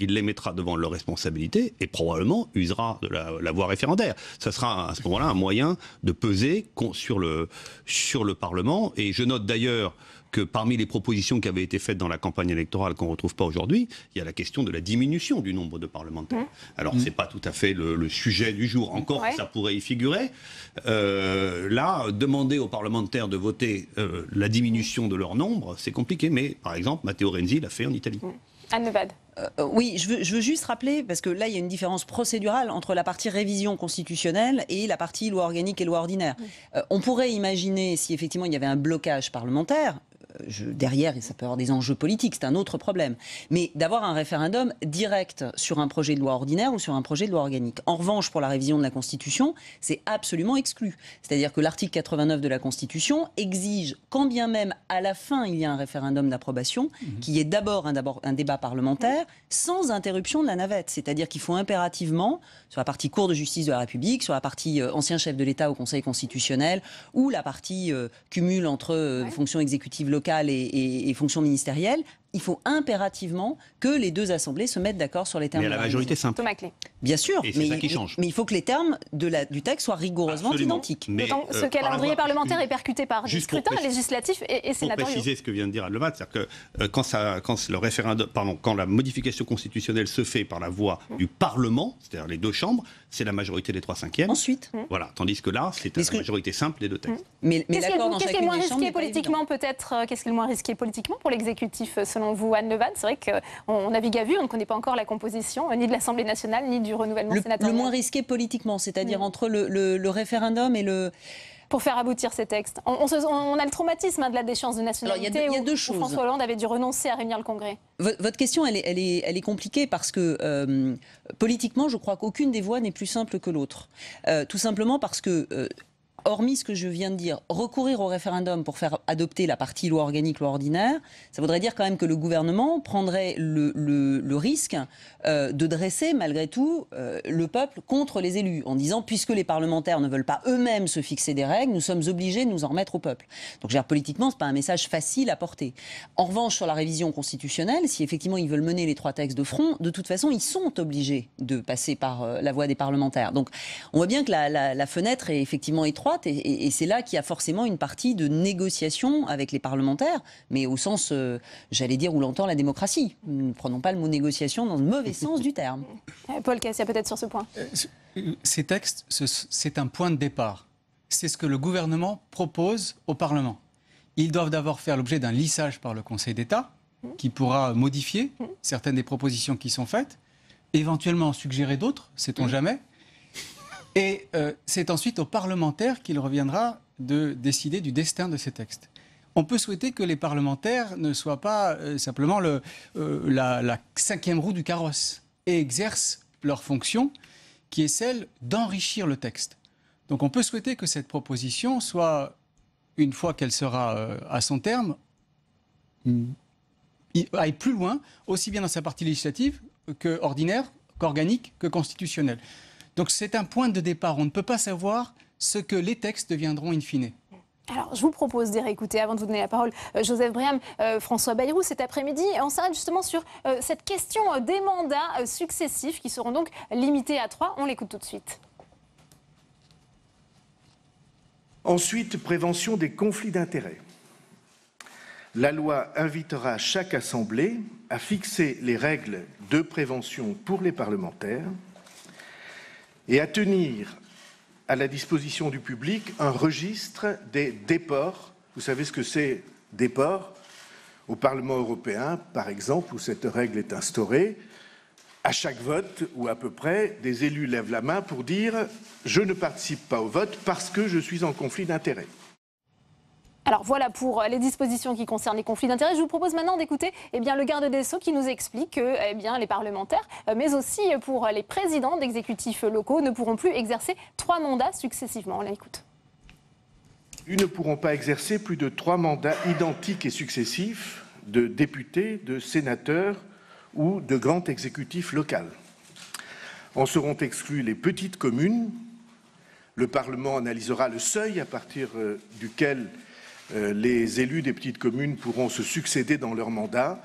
Speaker 16: il les mettra devant leurs responsabilités et probablement usera de la voie référendaire. Ça sera à ce moment-là un moyen de peser sur le Parlement. Et je note d'ailleurs que parmi les propositions qui avaient été faites dans la campagne électorale qu'on ne retrouve pas aujourd'hui, il y a la question de la diminution du nombre de parlementaires. Alors, ce n'est pas tout à fait le sujet du jour. Encore, ça pourrait y figurer. Là, demander aux parlementaires de voter la diminution de leur nombre, c'est compliqué. Mais, par exemple, Matteo Renzi l'a fait en Italie.
Speaker 1: Anne Nevade.
Speaker 13: Oui, je veux juste rappeler, parce que là, il y a une différence procédurale entre la partie révision constitutionnelle et la partie loi organique et loi ordinaire. On pourrait imaginer, si effectivement il y avait un blocage parlementaire, derrière, ça peut avoir des enjeux politiques, c'est un autre problème. Mais d'avoir un référendum direct sur un projet de loi ordinaire ou sur un projet de loi organique. En revanche, pour la révision de la Constitution, c'est absolument exclu. C'est-à-dire que l'article 89 de la Constitution exige, quand bien même à la fin il y a un référendum d'approbation, qu'il y ait d'abord un débat parlementaire sans interruption de la navette. C'est-à-dire qu'il faut impérativement, sur la partie Cour de justice de la République, sur la partie ancien chef de l'État au Conseil constitutionnel, ou la partie cumul entre fonctions exécutives locales et fonctions ministérielles, il faut impérativement que les deux assemblées se mettent d'accord sur les termes.
Speaker 16: Mais à la majorité simple.
Speaker 1: Thomas Clé.
Speaker 13: Bien sûr,
Speaker 16: et c'est ça qui change.
Speaker 13: Mais il faut que les termes du texte soient rigoureusement identiques.
Speaker 1: D'autant ce calendrier parlementaire est percuté par des scrutins législatifs et sénatoriaux.
Speaker 16: Pour préciser ce que vient de dire Anne Nevade, c'est-à-dire que quand la modification constitutionnelle se fait par la voie du Parlement, c'est-à-dire les deux chambres, c'est la majorité des 3/5.
Speaker 13: Ensuite.
Speaker 16: Voilà. Tandis que là, c'est la majorité simple des deux textes.
Speaker 13: Mais l'accord dans
Speaker 1: Qu'est-ce qui est
Speaker 13: chacune
Speaker 1: moins
Speaker 13: des chambres
Speaker 1: risqué politiquement, peut-être? Qu'est-ce qui est le moins risqué politiquement pour l'exécutif, selon vous, Anne Nevade? C'est vrai qu'on navigue à vue, on ne connaît pas encore la composition, ni de l'Assemblée nationale, ni du renouvellement sénatorial.
Speaker 13: Le moins risqué politiquement, c'est-à-dire entre le référendum et le...
Speaker 1: Pour faire aboutir ces textes. On a le traumatisme de la déchéance de nationalité.
Speaker 13: Alors, il y a deux choses.
Speaker 1: François Hollande avait dû renoncer à réunir le Congrès.
Speaker 13: Votre question, elle est compliquée parce que politiquement, je crois qu'aucune des voies n'est plus simple que l'autre. Tout simplement parce que... hormis ce que je viens de dire, recourir au référendum pour faire adopter la partie loi organique, loi ordinaire, ça voudrait dire quand même que le gouvernement prendrait le risque de dresser malgré tout le peuple contre les élus, en disant puisque les parlementaires ne veulent pas eux-mêmes se fixer des règles, nous sommes obligés de nous en remettre au peuple. Donc politiquement, ce n'est pas un message facile à porter. En revanche, sur la révision constitutionnelle, si effectivement ils veulent mener les trois textes de front, de toute façon, ils sont obligés de passer par la voie des parlementaires. Donc on voit bien que la fenêtre est effectivement étroite. droite, et c'est là qu'il y a forcément une partie de négociation avec les parlementaires, mais au sens, j'allais dire, où l'entend la démocratie. Ne prenons pas le mot négociation dans le mauvais sens du terme.
Speaker 1: Paul Cassia, peut-être sur ce point.
Speaker 15: Ces textes, c'est un point de départ. C'est ce que le gouvernement propose au Parlement. Ils doivent d'abord faire l'objet d'un lissage par le Conseil d'État, qui pourra modifier certaines des propositions qui sont faites, éventuellement en suggérer d'autres, sait-on jamais. Et c'est ensuite aux parlementaires qu'il reviendra de décider du destin de ces textes. On peut souhaiter que les parlementaires ne soient pas simplement la cinquième roue du carrosse et exercent leur fonction qui est celle d'enrichir le texte. Donc on peut souhaiter que cette proposition soit, une fois qu'elle sera à son terme, aille plus loin, aussi bien dans sa partie législative que ordinaire, qu'organique, que constitutionnelle. Donc c'est un point de départ. On ne peut pas savoir ce que les textes deviendront in fine.
Speaker 1: Alors, je vous propose d'y réécouter, avant de vous donner la parole, Joseph Breham, François Bayrou, cet après-midi. On s'arrête justement sur cette question des mandats successifs qui seront donc limités à 3. On l'écoute tout de suite.
Speaker 2: Ensuite, prévention des conflits d'intérêts. La loi invitera chaque assemblée à fixer les règles de prévention pour les parlementaires et à tenir à la disposition du public un registre des déports. Vous savez ce que c'est, déport? Au Parlement européen, par exemple, où cette règle est instaurée, à chaque vote, ou à peu près, des élus lèvent la main pour dire « je ne participe pas au vote parce que je suis en conflit d'intérêts ».
Speaker 1: Alors voilà pour les dispositions qui concernent les conflits d'intérêts. Je vous propose maintenant d'écouter le garde des Sceaux qui nous explique que les parlementaires, mais aussi pour les présidents d'exécutifs locaux, ne pourront plus exercer 3 mandats successivement. On l'écoute.
Speaker 2: Ils ne pourront pas exercer plus de 3 mandats identiques et successifs de députés, de sénateurs ou de grand exécutif local. En seront exclues les petites communes. Le Parlement analysera le seuil à partir duquel les élus des petites communes pourront se succéder dans leur mandat,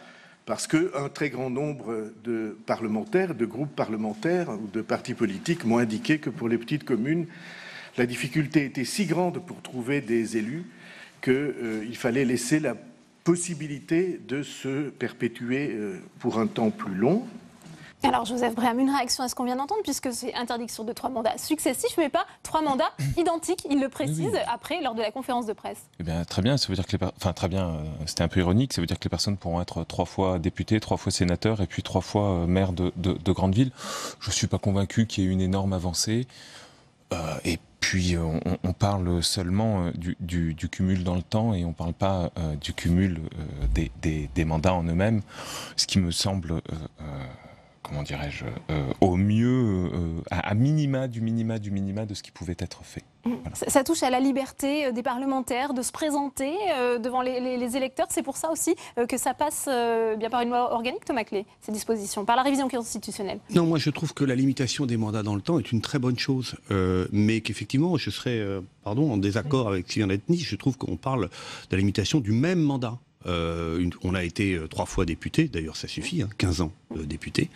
Speaker 2: parce qu'un très grand nombre de parlementaires, de groupes parlementaires ou de partis politiques m'ont indiqué que pour les petites communes, la difficulté était si grande pour trouver des élus qu'il fallait laisser la possibilité de se perpétuer pour un temps plus long.
Speaker 1: Alors, Joseph Breham, une réaction à ce qu'on vient d'entendre, puisque c'est interdiction de 3 mandats successifs, mais pas 3 mandats identiques. Il le précise après, lors de la conférence de presse.
Speaker 14: Eh bien, très bien. Ça veut dire que très bien. C'était un peu ironique. Ça veut dire que les personnes pourront être 3 fois députés, 3 fois sénateurs, et puis 3 fois maires de grandes villes. Je ne suis pas convaincu qu'il y ait une énorme avancée. Et puis, on parle seulement du cumul dans le temps, et on ne parle pas du cumul des mandats en eux-mêmes, ce qui me semble comment dirais-je, au mieux, à minima du minima de ce qui pouvait être fait. Voilà.
Speaker 1: Ça touche à la liberté des parlementaires de se présenter devant les électeurs. C'est pour ça aussi que ça passe bien par une loi organique, Thomas Clé, ces dispositions, par la révision constitutionnelle.
Speaker 16: Non, moi je trouve que la limitation des mandats dans le temps est une très bonne chose, mais qu'effectivement je serais en désaccord avec ce qui vient d'être dit. Je trouve qu'on parle de la limitation du même mandat. On a été 3 fois député, d'ailleurs ça suffit, 15 ans député.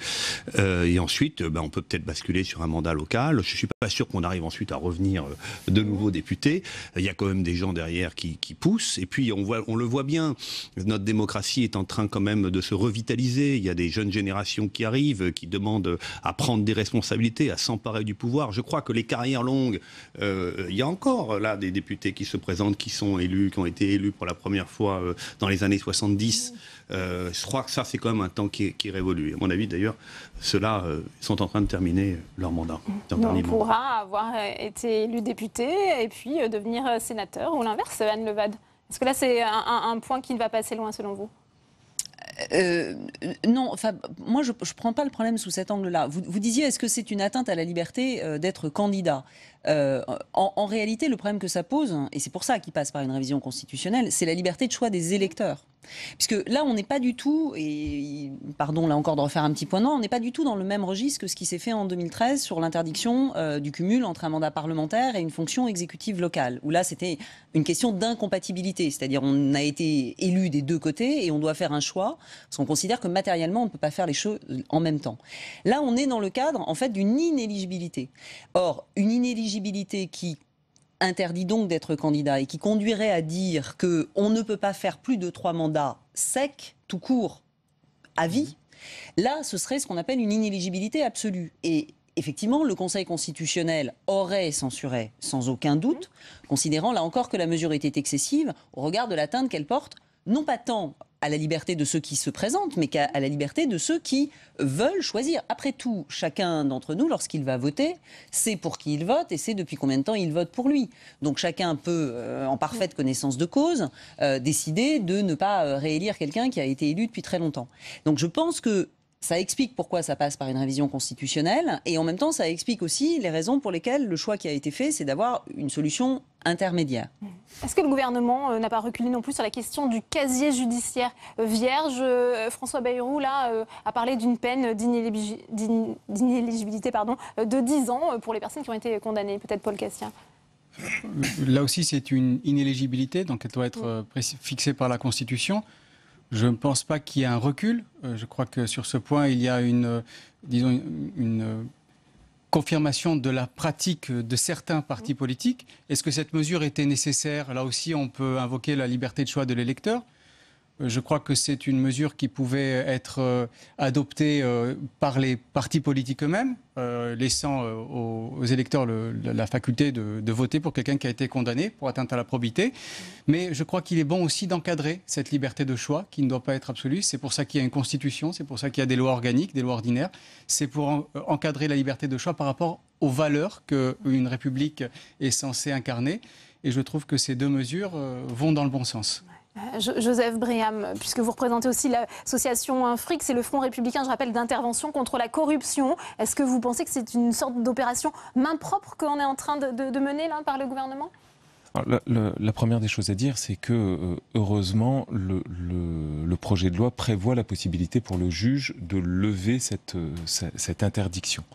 Speaker 16: Et ensuite, on peut peut-être basculer sur un mandat local. Je ne suis pas sûr qu'on arrive ensuite à revenir de nouveau député. Il y a quand même des gens derrière qui poussent. Et puis on le voit bien, notre démocratie est en train quand même de se revitaliser. Il y a des jeunes générations qui arrivent, qui demandent à prendre des responsabilités, à s'emparer du pouvoir. Je crois que les carrières longues, il y a encore là des députés qui se présentent, qui sont élus, qui ont été élus pour la première fois dans les années 70. Je crois que ça, c'est quand même un temps qui est révolu. À mon avis, d'ailleurs, ceux-là sont en train de terminer leur mandat.
Speaker 1: On pourra avoir été élu député et puis devenir sénateur, ou l'inverse, Anne Levade. Est-ce que là, c'est un point qui ne va pas assez loin, selon vous ?
Speaker 13: Non, enfin, moi je ne prends pas le problème sous cet angle-là. Vous disiez, est-ce que c'est une atteinte à la liberté d'être candidat ? En réalité, le problème que ça pose, et c'est pour ça qu'il passe par une révision constitutionnelle, c'est la liberté de choix des électeurs. Puisque là, on n'est pas du tout, et pardon là encore de refaire un petit point noir, on n'est pas du tout dans le même registre que ce qui s'est fait en 2013 sur l'interdiction du cumul entre un mandat parlementaire et une fonction exécutive locale, où là c'était une question d'incompatibilité, c'est-à-dire on a été élu des deux côtés et on doit faire un choix, parce qu'on considère que matériellement on ne peut pas faire les choses en même temps. Là, on est dans le cadre en fait d'une inéligibilité. Or, une inéligibilité qui interdit donc d'être candidat et qui conduirait à dire qu'on ne peut pas faire plus de 3 mandats secs, tout court, à vie, là, ce serait ce qu'on appelle une inéligibilité absolue. Et effectivement, le Conseil constitutionnel aurait censuré sans aucun doute, considérant là encore que la mesure était excessive au regard de l'atteinte qu'elle porte, non pas tant à la liberté de ceux qui se présentent, mais qu'à la liberté de ceux qui veulent choisir. Après tout, chacun d'entre nous, lorsqu'il va voter, c'est pour qui il vote et c'est depuis combien de temps il vote pour lui. Donc chacun peut, en parfaite connaissance de cause, décider de ne pas réélire quelqu'un qui a été élu depuis très longtemps. Donc je pense que ça explique pourquoi ça passe par une révision constitutionnelle et en même temps, ça explique aussi les raisons pour lesquelles le choix qui a été fait, c'est d'avoir une solution intermédiaire.
Speaker 1: Est-ce que le gouvernement n'a pas reculé non plus sur la question du casier judiciaire vierge? François Bayrou, là, a parlé d'une peine d'inéligibilité de 10 ans pour les personnes qui ont été condamnées. Peut-être Paul Cassien.
Speaker 15: Là aussi, c'est une inéligibilité, donc elle doit être fixée par la Constitution. Je ne pense pas qu'il y ait un recul. Je crois que sur ce point, il y a une confirmation de la pratique de certains partis politiques. Est-ce que cette mesure était nécessaire? Là aussi, on peut invoquer la liberté de choix de l'électeur. Je crois que c'est une mesure qui pouvait être adoptée par les partis politiques eux-mêmes, laissant aux électeurs la faculté de voter pour quelqu'un qui a été condamné pour atteinte à la probité. Mais je crois qu'il est bon aussi d'encadrer cette liberté de choix qui ne doit pas être absolue. C'est pour ça qu'il y a une constitution, c'est pour ça qu'il y a des lois organiques, des lois ordinaires. C'est pour encadrer la liberté de choix par rapport aux valeurs qu'une république est censée incarner. Et je trouve que ces deux mesures vont dans le bon sens.
Speaker 1: Joseph Breham, puisque vous représentez aussi l'association FRIC, c'est le Front républicain, je rappelle, d'intervention contre la corruption. Est-ce que vous pensez que c'est une sorte d'opération main propre qu'on est en train de mener là par le gouvernement ?
Speaker 14: Alors, la première des choses à dire, c'est que heureusement, le projet de loi prévoit la possibilité pour le juge de lever cette interdiction.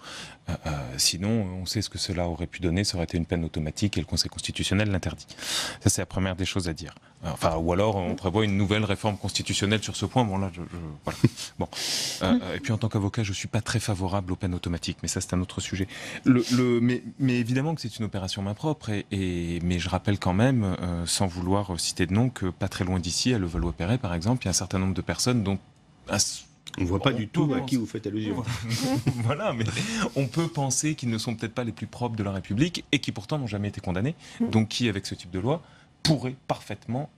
Speaker 14: Sinon, on sait ce que cela aurait pu donner, ça aurait été une peine automatique et le Conseil constitutionnel l'interdit. Ça, c'est la première des choses à dire. Enfin, ou alors, on prévoit une nouvelle réforme constitutionnelle sur ce point. Bon, là, voilà. Bon. Et puis, en tant qu'avocat, je suis pas très favorable aux peines automatiques, mais ça, c'est un autre sujet. Mais évidemment que c'est une opération main propre, mais je rappelle quand même, sans vouloir citer de nom, que pas très loin d'ici, à Levallois-Perret, par exemple, il y a un certain nombre de personnes dont...
Speaker 16: On ne voit pas du tout à qui vous faites allusion.
Speaker 14: Voilà, mais on peut penser qu'ils ne sont peut-être pas les plus propres de la République et qui pourtant n'ont jamais été condamnés. Donc qui, avec ce type de loi, pourrait parfaitement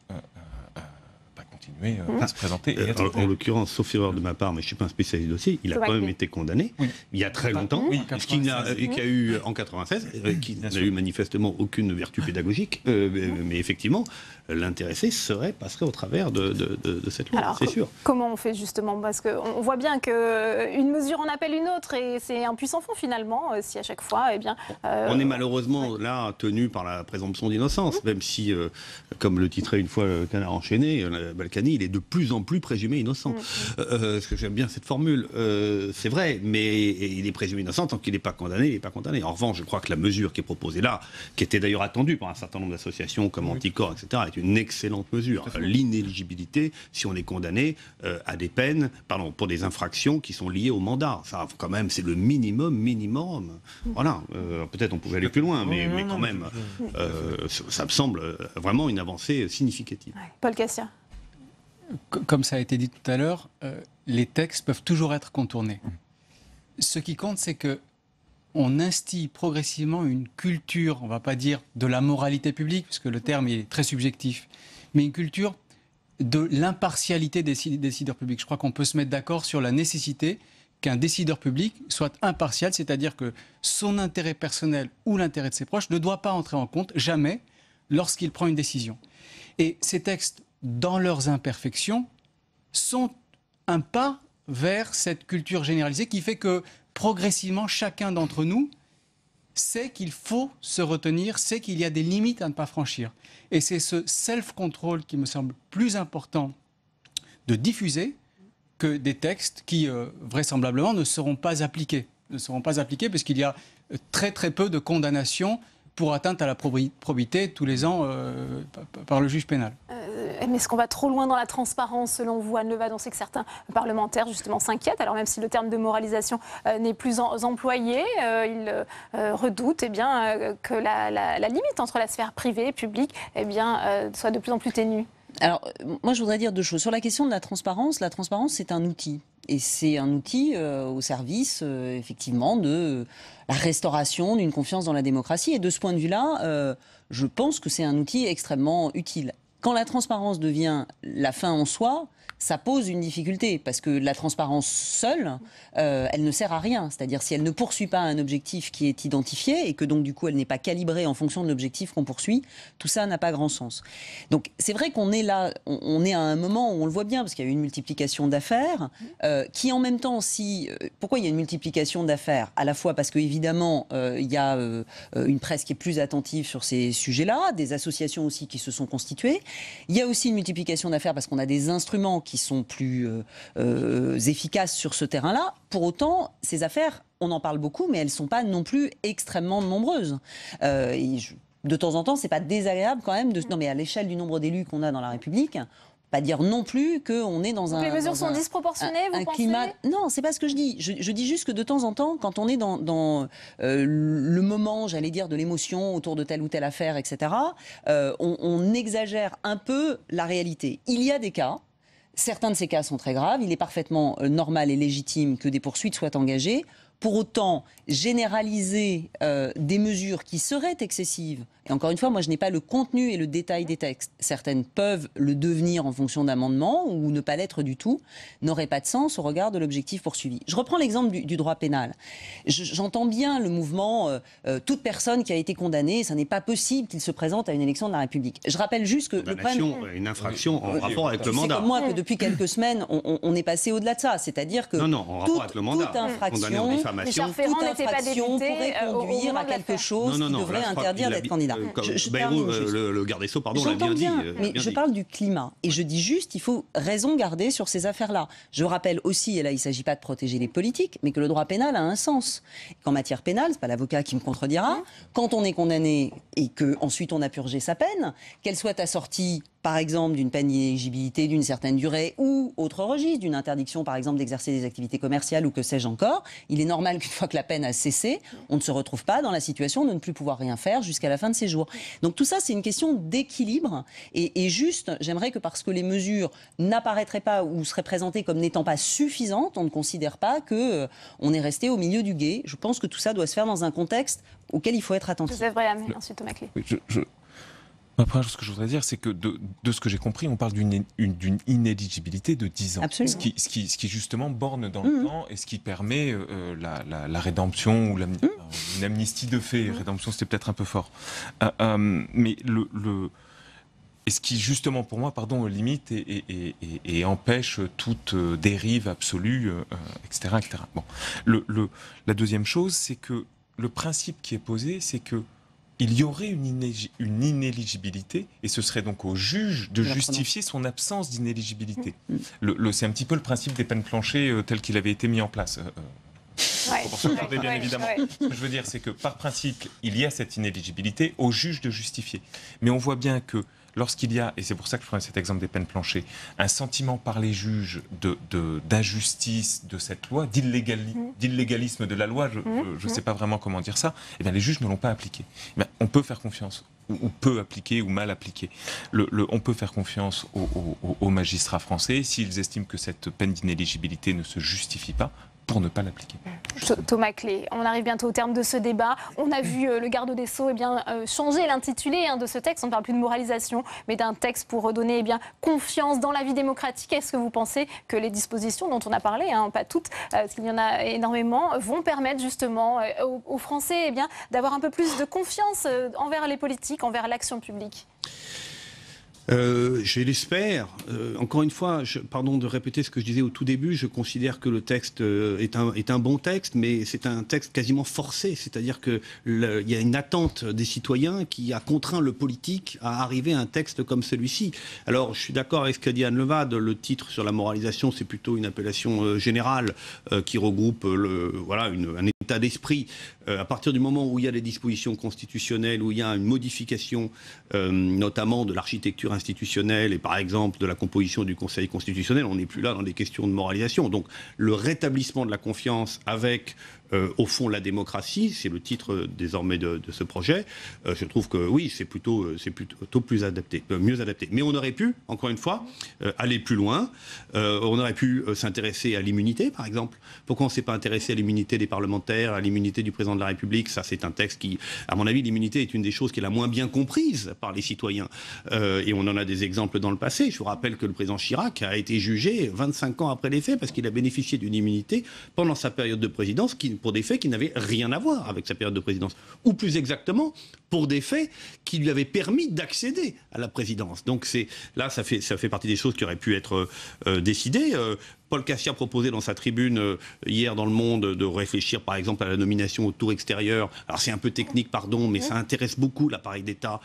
Speaker 14: continuer à se présenter. Et être...
Speaker 16: En l'occurrence, sauf erreur de ma part, mais je ne suis pas un spécialiste du dossier, il a quand même été condamné il y a très longtemps, ce qui n'a eu en 96, qui n'a eu manifestement aucune vertu pédagogique, mais effectivement, l'intéressé passerait au travers de cette loi, c'est sûr.
Speaker 1: Comment on fait justement? Parce qu'on voit bien qu'une mesure en appelle une autre et c'est un puissant fond finalement, si à chaque fois, eh bien...
Speaker 16: On est malheureusement là tenu par la présomption d'innocence, même si, comme le titrait une fois le Canard enchaîné, Balkany, il est de plus en plus présumé innocent. Parce que j'aime bien cette formule. C'est vrai, mais il est présumé innocent tant qu'il n'est pas condamné, il n'est pas condamné. En revanche, je crois que la mesure qui est proposée là, qui était d'ailleurs attendue par un certain nombre d'associations comme Anticor, etc., est une excellente mesure. L'inéligibilité, si on est condamné à des peines, pour des infractions qui sont liées au mandat. Ça, quand même, c'est le minimum. Voilà. Peut-être on pouvait aller plus loin, mais quand même, ça me semble vraiment une avancée significative.
Speaker 1: Paul Cassien.
Speaker 15: Comme ça a été dit tout à l'heure, les textes peuvent toujours être contournés. Ce qui compte, c'est que on instille progressivement une culture, on ne va pas dire de la moralité publique, puisque le terme est très subjectif, mais une culture de l'impartialité des décideurs publics. Je crois qu'on peut se mettre d'accord sur la nécessité qu'un décideur public soit impartial, c'est-à-dire que son intérêt personnel ou l'intérêt de ses proches ne doit pas entrer en compte, jamais, lorsqu'il prend une décision. Et ces textes, dans leurs imperfections, sont un pas vers cette culture généralisée qui fait que progressivement, chacun d'entre nous sait qu'il faut se retenir, sait qu'il y a des limites à ne pas franchir. Et c'est ce self-control qui me semble plus important de diffuser que des textes qui, vraisemblablement, ne seront pas appliqués. Ne seront pas appliqués parce qu'il y a très très peu de condamnations pour atteinte à la probité tous les ans par le juge pénal.
Speaker 1: Mais est-ce qu'on va trop loin dans la transparence selon vous, Anne Levade? On sait que certains parlementaires justement s'inquiètent, alors même si le terme de moralisation n'est plus employé, ils redoutent que la limite entre la sphère privée et publique soit de plus en plus ténue.
Speaker 13: Alors, moi, je voudrais dire deux choses. Sur la question de la transparence, c'est un outil. Et c'est un outil au service, effectivement, de la restauration d'une confiance dans la démocratie. Et de ce point de vue-là, je pense que c'est un outil extrêmement utile. Quand la transparence devient la fin en soi, ça pose une difficulté, parce que la transparence seule, elle ne sert à rien. C'est-à-dire, si elle ne poursuit pas un objectif qui est identifié, et que donc du coup elle n'est pas calibrée en fonction de l'objectif qu'on poursuit, tout ça n'a pas grand sens. Donc c'est vrai qu'on est là, on est à un moment où on le voit bien, parce qu'il y a eu une multiplication d'affaires, qui en même temps, pourquoi il y a une multiplication d'affaires? À la fois parce qu'évidemment, il y a une presse qui est plus attentive sur ces sujets-là, des associations aussi qui se sont constituées. Il y a aussi une multiplication d'affaires parce qu'on a des instruments qui sont plus efficaces sur ce terrain-là. Pour autant, ces affaires, on en parle beaucoup, mais elles ne sont pas non plus extrêmement nombreuses. De temps en temps, c'est pas désagréable quand même non, mais à l'échelle du nombre d'élus qu'on a dans la République, pas dire non plus qu'on est dans un...
Speaker 1: Les mesures sont disproportionnées, vous pensez?
Speaker 13: Climat... Non, c'est pas ce que je dis. Je dis juste que de temps en temps, quand on est dans le moment, j'allais dire, de l'émotion autour de telle ou telle affaire, etc., on exagère un peu la réalité. Il y a des cas. Certains de ces cas sont très graves. Il est parfaitement normal et légitime que des poursuites soient engagées. Pour autant, généraliser des mesures qui seraient excessives, et encore une fois, moi je n'ai pas le contenu et le détail des textes, certaines peuvent le devenir en fonction d'amendements ou ne pas l'être du tout, n'aurait pas de sens au regard de l'objectif poursuivi. Je reprends l'exemple du droit pénal. J'entends bien le mouvement toute personne qui a été condamnée, ça n'est pas possible qu'il se présente à une élection de la République. Je rappelle juste que le problème...
Speaker 16: Une infraction en rapport avec le mandat.
Speaker 13: C'est comme moi que depuis quelques semaines, on est passé au-delà de ça, c'est-à-dire que
Speaker 16: en rapport avec le mandat.
Speaker 13: toute infraction pourrait conduire à quelque chose qui devrait interdire d'être candidat.
Speaker 16: Le garde des Sceaux, pardon, l'a bien dit.
Speaker 13: Mais je parle du climat. Et je dis juste, il faut raison garder sur ces affaires-là. Je rappelle aussi, et là il ne s'agit pas de protéger les politiques, mais que le droit pénal a un sens. Qu'en matière pénale, ce n'est pas l'avocat qui me contredira, quand on est condamné et qu'ensuite on a purgé sa peine, qu'elle soit assortie par exemple d'une peine d'inéligibilité d'une certaine durée ou autre registre, d'une interdiction par exemple d'exercer des activités commerciales ou que sais-je encore, il est normal qu'une fois que la peine a cessé, on ne se retrouve pas dans la situation de ne plus pouvoir rien faire jusqu'à la fin de ses jours. Donc tout ça, c'est une question d'équilibre et juste, j'aimerais que parce que les mesures n'apparaîtraient pas ou seraient présentées comme n'étant pas suffisantes, on ne considère pas qu'on est resté au milieu du gué. Je pense que tout ça doit se faire dans un contexte auquel il faut être attentif.
Speaker 1: Joseph Bréhamé, ensuite Thomas Clé.
Speaker 14: La première chose que je voudrais dire, c'est que de ce que j'ai compris, on parle d'une inéligibilité de 10 ans.
Speaker 13: Absolument.
Speaker 14: Ce qui justement borne dans le temps et ce qui permet la rédemption ou une amnistie de fait. Rédemption, c'était peut-être un peu fort. Mais et ce qui justement pour moi, limite et empêche toute dérive absolue, etc. etc. Bon. La deuxième chose, c'est que le principe qui est posé, c'est que il y aurait une inéligibilité et ce serait donc au juge de justifier son absence d'inéligibilité. C'est un petit peu le principe des peines planchées tel qu'il avait été mis en place. Pour se regarder, bien évidemment. Ce que je veux dire, c'est que par principe, il y a cette inéligibilité au juge de justifier. Mais on voit bien que lorsqu'il y a, et c'est pour ça que je prenais cet exemple des peines planchées, un sentiment par les juges d'injustice de cette loi, d'illégalisme de la loi, je ne sais pas vraiment comment dire ça, eh bien les juges ne l'ont pas appliqué. Eh bien, on peut faire confiance, ou peut appliquer, ou mal appliquer. On peut faire confiance aux magistrats français s'ils estiment que cette peine d'inéligibilité ne se justifie pas, pour ne pas l'appliquer.
Speaker 1: Thomas Clé, on arrive bientôt au terme de ce débat. On a vu le garde des Sceaux changer l'intitulé de ce texte. On ne parle plus de moralisation, mais d'un texte pour redonner confiance dans la vie démocratique. Est-ce que vous pensez que les dispositions dont on a parlé, pas toutes, parce qu'il y en a énormément, vont permettre justement aux Français d'avoir un peu plus de confiance envers les politiques, envers l'action publique ?
Speaker 16: Je l'espère. Encore une fois, pardon de répéter ce que je disais au tout début, je considère que le texte est un bon texte, mais c'est un texte quasiment forcé. C'est-à-dire qu'il y a une attente des citoyens qui a contraint le politique à arriver à un texte comme celui-ci. Alors, je suis d'accord avec ce qu'a dit Anne Levade. Le titre sur la moralisation, c'est plutôt une appellation générale qui regroupe un état d'esprit. À partir du moment où il y a des dispositions constitutionnelles, où il y a une modification notamment de l'architecture institutionnelle et par exemple de la composition du Conseil constitutionnel, on n'est plus là dans des questions de moralisation. Donc le rétablissement de la confiance avec au fond la démocratie, c'est le titre désormais de ce projet. Je trouve que oui, c'est plutôt plus adapté, mieux adapté. Mais on aurait pu, encore une fois, aller plus loin. On aurait pu s'intéresser à l'immunité, par exemple. Pourquoi on ne s'est pas intéressé à l'immunité des parlementaires, à l'immunité du président de la République? Ça, c'est un texte qui, à mon avis, l'immunité est une des choses qui est la moins bien comprise par les citoyens. Et on en a des exemples dans le passé. Je vous rappelle que le président Chirac a été jugé 25 ans après les faits parce qu'il a bénéficié d'une immunité pendant sa période de présidence pour des faits qui n'avaient rien à voir avec sa période de présidence. Ou plus exactement, pour des faits qui lui avaient permis d'accéder à la présidence. Donc là, ça fait partie des choses qui auraient pu être décidées. Paul Cassia proposait dans sa tribune hier dans Le Monde de réfléchir par exemple à la nomination au tour extérieur. Alors c'est un peu technique, pardon, mais ça intéresse beaucoup l'appareil d'État,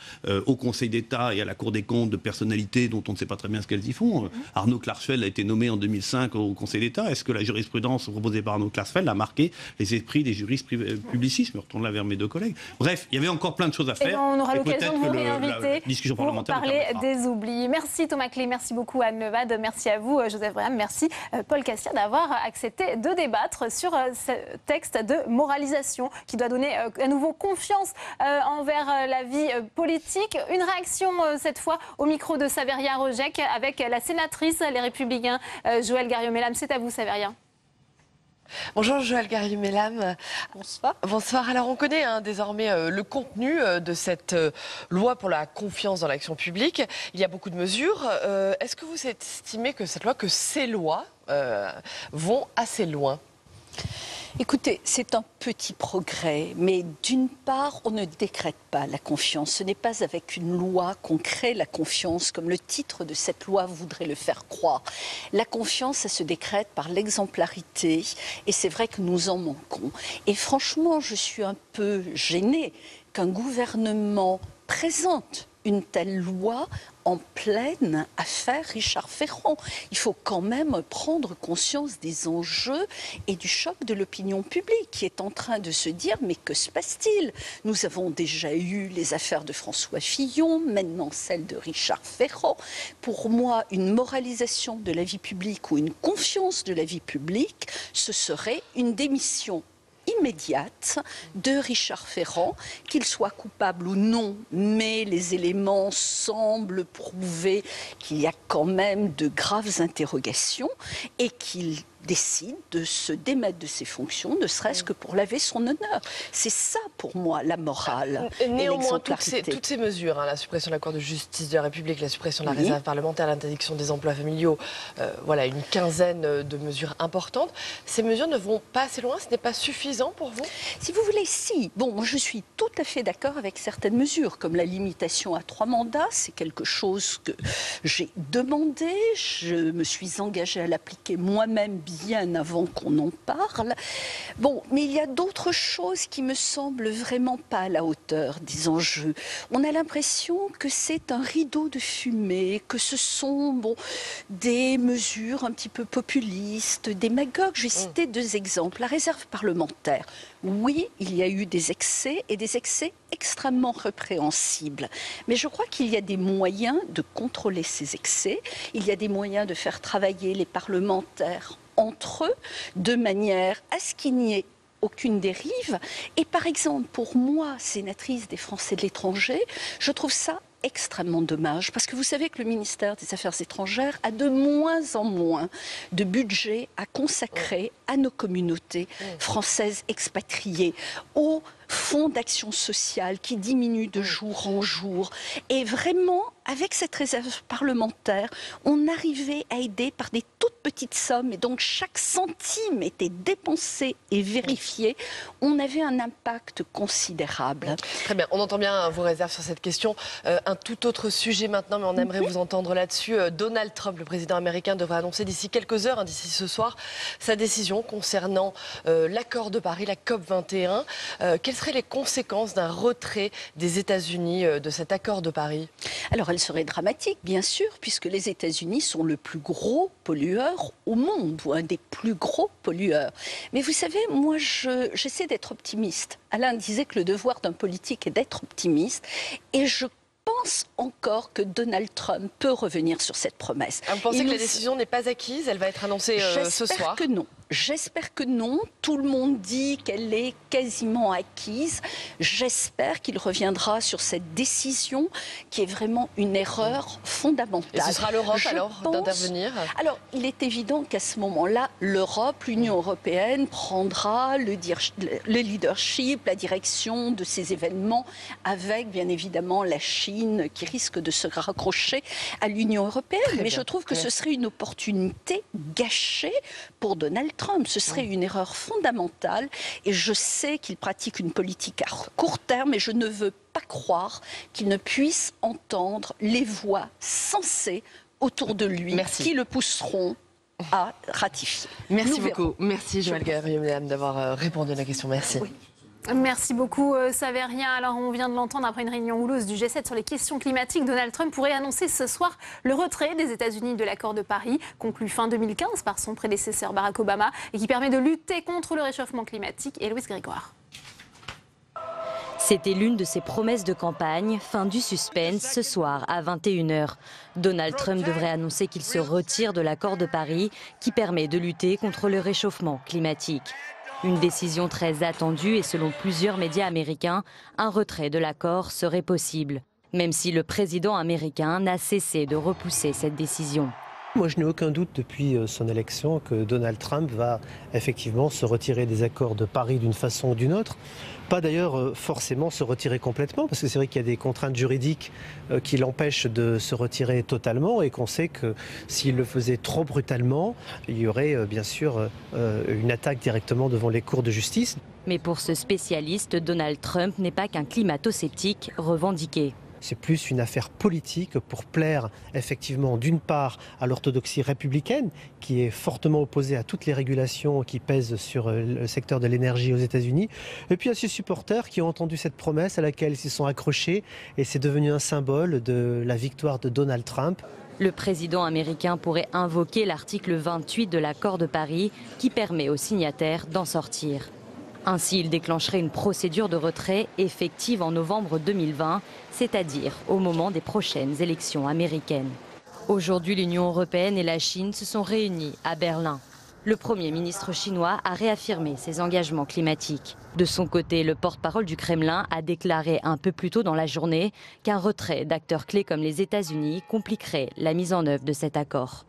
Speaker 16: au Conseil d'État et à la Cour des comptes de personnalités dont on ne sait pas très bien ce qu'elles y font. Arnaud Klarsfeld a été nommé en 2005 au Conseil d'État. Est-ce que la jurisprudence proposée par Arnaud Klarsfeld a marqué les esprits des juristes publicistes? Je me retourne là vers mes deux collègues. Bref, il y avait encore plein de choses à faire.
Speaker 1: Et on aura l'occasion de vous réinviter pour parler des oublis. Merci Thomas Clé, merci beaucoup Anne Levade, merci à vous Joseph Braham, merci Paul Cassia d'avoir accepté de débattre sur ce texte de moralisation qui doit donner à nouveau confiance envers la vie politique. Une réaction cette fois au micro de Saveria Rojek avec la sénatrice Les Républicains Joëlle Garriaud-Maylam. C'est à vous Saveria.
Speaker 4: Bonjour Joëlle Garriaud-Maylam.
Speaker 13: Bonsoir.
Speaker 4: Bonsoir. Alors on connaît désormais le contenu de cette loi pour la confiance dans l'action publique. Il y a beaucoup de mesures. Est-ce que vous estimez que ces lois vont assez loin?
Speaker 17: Écoutez, c'est un petit progrès, mais d'une part, on ne décrète pas la confiance. Ce n'est pas avec une loi qu'on crée la confiance, comme le titre de cette loi voudrait le faire croire. La confiance, ça se décrète par l'exemplarité, et c'est vrai que nous en manquons. Et franchement, je suis un peu gênée qu'un gouvernement présente une telle loi en pleine affaire Richard Ferrand. Il faut quand même prendre conscience des enjeux et du choc de l'opinion publique qui est en train de se dire mais que se passe-t-il? Nous avons déjà eu les affaires de François Fillon, maintenant celle de Richard Ferrand. Pour moi, une moralisation de la vie publique ou une confiance de la vie publique, ce serait une démission immédiate de Richard Ferrand, qu'il soit coupable ou non, mais les éléments semblent prouver qu'il y a quand même de graves interrogations et qu'il décide de se démettre de ses fonctions, ne serait-ce que pour laver son honneur. C'est ça, pour moi, la morale.
Speaker 4: Néanmoins, toutes ces mesures, la suppression de la Cour de justice de la République, la suppression de la réserve parlementaire, l'interdiction des emplois familiaux, voilà, une quinzaine de mesures importantes. Ces mesures ne vont pas assez loin, ce n'est pas suffisant pour vous?
Speaker 17: Si vous voulez, si. Bon, moi, je suis tout à fait d'accord avec certaines mesures, comme la limitation à 3 mandats. C'est quelque chose que j'ai demandé. Je me suis engagée à l'appliquer moi-même bien avant qu'on en parle. Bon, mais il y a d'autres choses qui me semblent vraiment pas à la hauteur des enjeux. On a l'impression que c'est un rideau de fumée, que ce sont des mesures un petit peu populistes, démagogues. Je vais citer 2 exemples. La réserve parlementaire. Oui, il y a eu des excès et des excès extrêmement répréhensibles. Mais je crois qu'il y a des moyens de contrôler ces excès. Il y a des moyens de faire travailler les parlementaires entre eux, de manière à ce qu'il n'y ait aucune dérive. Et par exemple, pour moi, sénatrice des Français de l'étranger, je trouve ça extrêmement dommage, parce que vous savez que le ministère des Affaires étrangères a de moins en moins de budget à consacrer à nos communautés françaises expatriées, aux fonds d'action sociale qui diminue de jour en jour. Et vraiment, avec cette réserve parlementaire, on arrivait à aider par des toutes petites sommes. Et donc, chaque centime était dépensé et vérifié. On avait un impact considérable.
Speaker 4: Très bien, on entend bien vos réserves sur cette question. Un tout autre sujet maintenant, mais on aimerait vous entendre là-dessus. Donald Trump, le président américain, devrait annoncer d'ici quelques heures, d'ici ce soir, sa décision concernant l'accord de Paris, la COP21. Quelles seraient les conséquences d'un retrait des États-Unis de cet accord de Paris?
Speaker 17: Alors, elle serait dramatique, bien sûr, puisque les États-Unis sont le plus gros pollueur au monde, ou un des plus gros pollueurs. Mais vous savez, moi, j'essaie d'être optimiste. Alain disait que le devoir d'un politique est d'être optimiste, et je pense encore que Donald Trump peut revenir sur cette promesse.
Speaker 4: Vous pensez que la décision n'est pas acquise? Elle va être annoncée ce soir?
Speaker 17: J'espère que non. J'espère que non. Tout le monde dit qu'elle est quasiment acquise. J'espère qu'il reviendra sur cette décision qui est vraiment une erreur fondamentale.
Speaker 4: Et ce sera l'Europe alors d'intervenir?
Speaker 17: Alors, il est évident qu'à ce moment-là, l'Europe, l'Union européenne prendra le leadership, la direction de ces événements avec, bien évidemment, la Chine qui risque de se raccrocher à l'Union européenne. Mais je trouve que ce serait une opportunité gâchée pour Donald Trump. Ce serait une erreur fondamentale et je sais qu'il pratique une politique à court terme et je ne veux pas croire qu'il ne puisse entendre les voix sensées autour de lui qui le pousseront à ratifier.
Speaker 4: Merci beaucoup. Merci Joëlle Garriaud d'avoir répondu à la question. Merci.
Speaker 17: Oui.
Speaker 1: Merci beaucoup, Savérien. Alors, on vient de l'entendre après une réunion houleuse du G7 sur les questions climatiques. Donald Trump pourrait annoncer ce soir le retrait des États-Unis de l'accord de Paris, conclu fin 2015 par son prédécesseur Barack Obama, et qui permet de lutter contre le réchauffement climatique. Et Louise Grégoire.
Speaker 18: C'était l'une de ses promesses de campagne. Fin du suspense ce soir à 21h. Donald Trump devrait annoncer qu'il se retire de l'accord de Paris, qui permet de lutter contre le réchauffement climatique. Une décision très attendue et selon plusieurs médias américains, un retrait de l'accord serait possible. Même si le président américain n'a cessé de repousser cette décision.
Speaker 19: Moi, je n'ai aucun doute depuis son élection que Donald Trump va effectivement se retirer des accords de Paris d'une façon ou d'une autre. Pas d'ailleurs forcément se retirer complètement, parce que c'est vrai qu'il y a des contraintes juridiques qui l'empêchent de se retirer totalement et qu'on sait que s'il le faisait trop brutalement, il y aurait bien sûr une attaque directement devant les cours de justice.
Speaker 18: Mais pour ce spécialiste, Donald Trump n'est pas qu'un climato-sceptique revendiqué.
Speaker 19: C'est plus une affaire politique pour plaire effectivement d'une part à l'orthodoxie républicaine qui est fortement opposée à toutes les régulations qui pèsent sur le secteur de l'énergie aux États-Unis et puis à ses supporters qui ont entendu cette promesse à laquelle ils se sont accrochés et c'est devenu un symbole de la victoire de Donald Trump.
Speaker 18: Le président américain pourrait invoquer l'article 28 de l'accord de Paris qui permet aux signataires d'en sortir. Ainsi, il déclencherait une procédure de retrait effective en novembre 2020, c'est-à-dire au moment des prochaines élections américaines. Aujourd'hui, l'Union européenne et la Chine se sont réunis à Berlin. Le Premier ministre chinois a réaffirmé ses engagements climatiques. De son côté, le porte-parole du Kremlin a déclaré un peu plus tôt dans la journée qu'un retrait d'acteurs clés comme les États-Unis compliquerait la mise en œuvre de cet accord.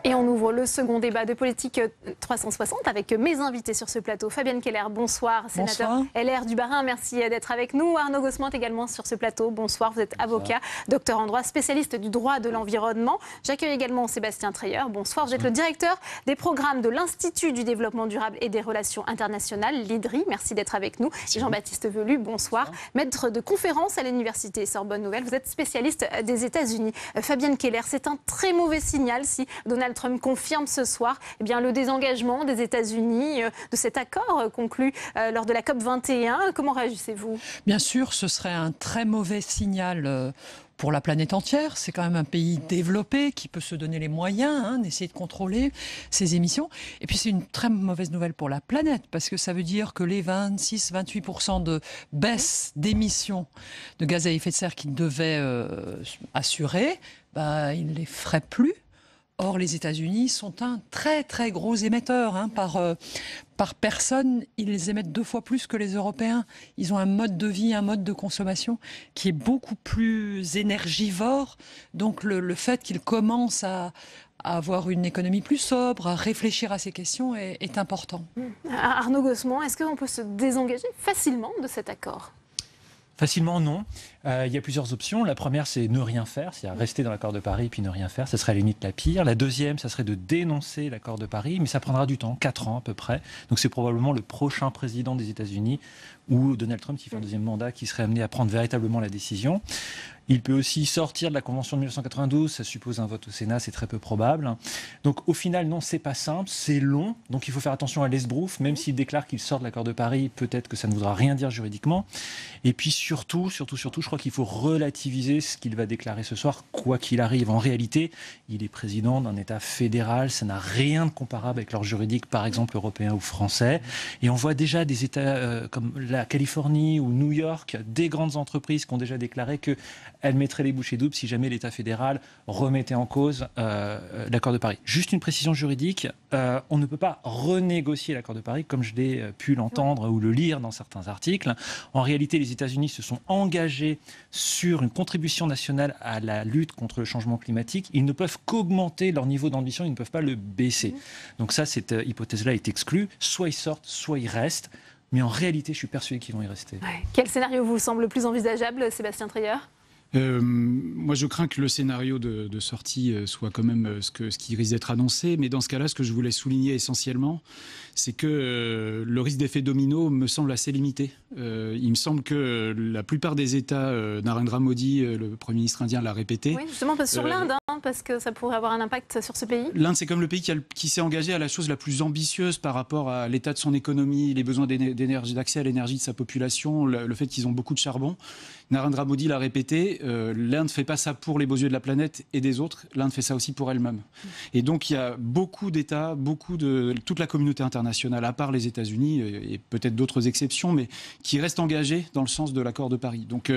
Speaker 1: Et on ouvre le second débat de Politique 360 avec mes invités sur ce plateau. Fabienne Keller, bonsoir, sénateur LR du Bas-Rhin, merci d'être avec nous. Arnaud Gossement également sur ce plateau, bonsoir, vous êtes avocat, docteur en droit, spécialiste du droit de l'environnement. J'accueille également Sébastien Treyer, bonsoir, vous êtes le directeur des programmes de l'Institut du développement durable et des relations internationales, l'IDRI, merci d'être avec nous. Jean-Baptiste Velu, bonsoir, maître de conférence à l'Université Sorbonne Nouvelle, vous êtes spécialiste des États-Unis. Fabienne Keller, c'est un très mauvais signal si Donald Trump confirme ce soir le désengagement des États-Unis de cet accord conclu lors de la COP21. Comment réagissez-vous?
Speaker 20: Bien sûr, ce serait un très mauvais signal pour la planète entière. C'est quand même un pays développé qui peut se donner les moyens d'essayer de contrôler ses émissions. Et puis c'est une très mauvaise nouvelle pour la planète parce que ça veut dire que les 26-28% de baisse d'émissions de gaz à effet de serre qu'ils devaient assurer, ils ne les feraient plus. Or, les États-Unis sont un très très gros émetteur. Par personne, ils émettent 2 fois plus que les Européens. Ils ont un mode de vie, un mode de consommation qui est beaucoup plus énergivore. Donc le fait qu'ils commencent à à avoir une économie plus sobre, à réfléchir à ces questions est important.
Speaker 1: Arnaud Gosselin, est-ce qu'on peut se désengager facilement de cet accord ?
Speaker 21: Facilement, non. Il y a plusieurs options. La première, c'est ne rien faire, c'est-à-dire rester dans l'accord de Paris puis ne rien faire. Ce serait à la limite la pire. La deuxième, ça serait de dénoncer l'accord de Paris, mais ça prendra du temps, 4 ans à peu près. Donc c'est probablement le prochain président des États-Unis ou Donald Trump qui fait un deuxième mandat qui serait amené à prendre véritablement la décision. Il peut aussi sortir de la Convention de 1992, ça suppose un vote au Sénat, c'est très peu probable. Donc au final, non, c'est pas simple, c'est long, donc il faut faire attention à l'esbrouf, même s'il déclare qu'il sort de l'accord de Paris, peut-être que ça ne voudra rien dire juridiquement. Et puis surtout, je crois qu'il faut relativiser ce qu'il va déclarer ce soir, quoi qu'il arrive. En réalité, il est président d'un État fédéral, ça n'a rien de comparable avec l'ordre juridique, par exemple européen ou français. Et on voit déjà des États comme la Californie ou New York, des grandes entreprises qui ont déjà déclaré que elle mettrait les bouchées doubles si jamais l'État fédéral remettait en cause l'accord de Paris. Juste une précision juridique, on ne peut pas renégocier l'accord de Paris comme je l'ai pu l'entendre ou le lire dans certains articles. En réalité, les États-Unis se sont engagés sur une contribution nationale à la lutte contre le changement climatique. Ils ne peuvent qu'augmenter leur niveau d'ambition, ils ne peuvent pas le baisser. Donc ça, cette hypothèse-là est exclue. Soit ils sortent, soit ils restent. Mais en réalité, je suis persuadé qu'ils vont y rester.
Speaker 1: Ouais. Quel scénario vous semble le plus envisageable, Sébastien Treyer ?
Speaker 22: Moi, je crains que le scénario de sortie soit quand même ce qui risque d'être annoncé. Mais dans ce cas-là, ce que je voulais souligner essentiellement, c'est que le risque d'effet domino me semble assez limité. Il me semble que la plupart des États, Narendra Modi, le Premier ministre indien, l'a répété.
Speaker 1: Oui, justement, parce que sur l'Inde, parce que ça pourrait avoir un impact sur ce pays.
Speaker 22: L'Inde, c'est comme le pays qui s'est engagé à la chose la plus ambitieuse par rapport à l'état de son économie, les besoins d'énergie, d'accès à l'énergie de sa population, le fait qu'ils ont beaucoup de charbon. Narendra Modi l'a répété, l'Inde ne fait pas ça pour les beaux yeux de la planète et des autres, l'Inde fait ça aussi pour elle-même. Et donc il y a beaucoup d'États, toute la communauté internationale, à part les États-Unis et peut-être d'autres exceptions, mais qui restent engagés dans le sens de l'accord de Paris. Donc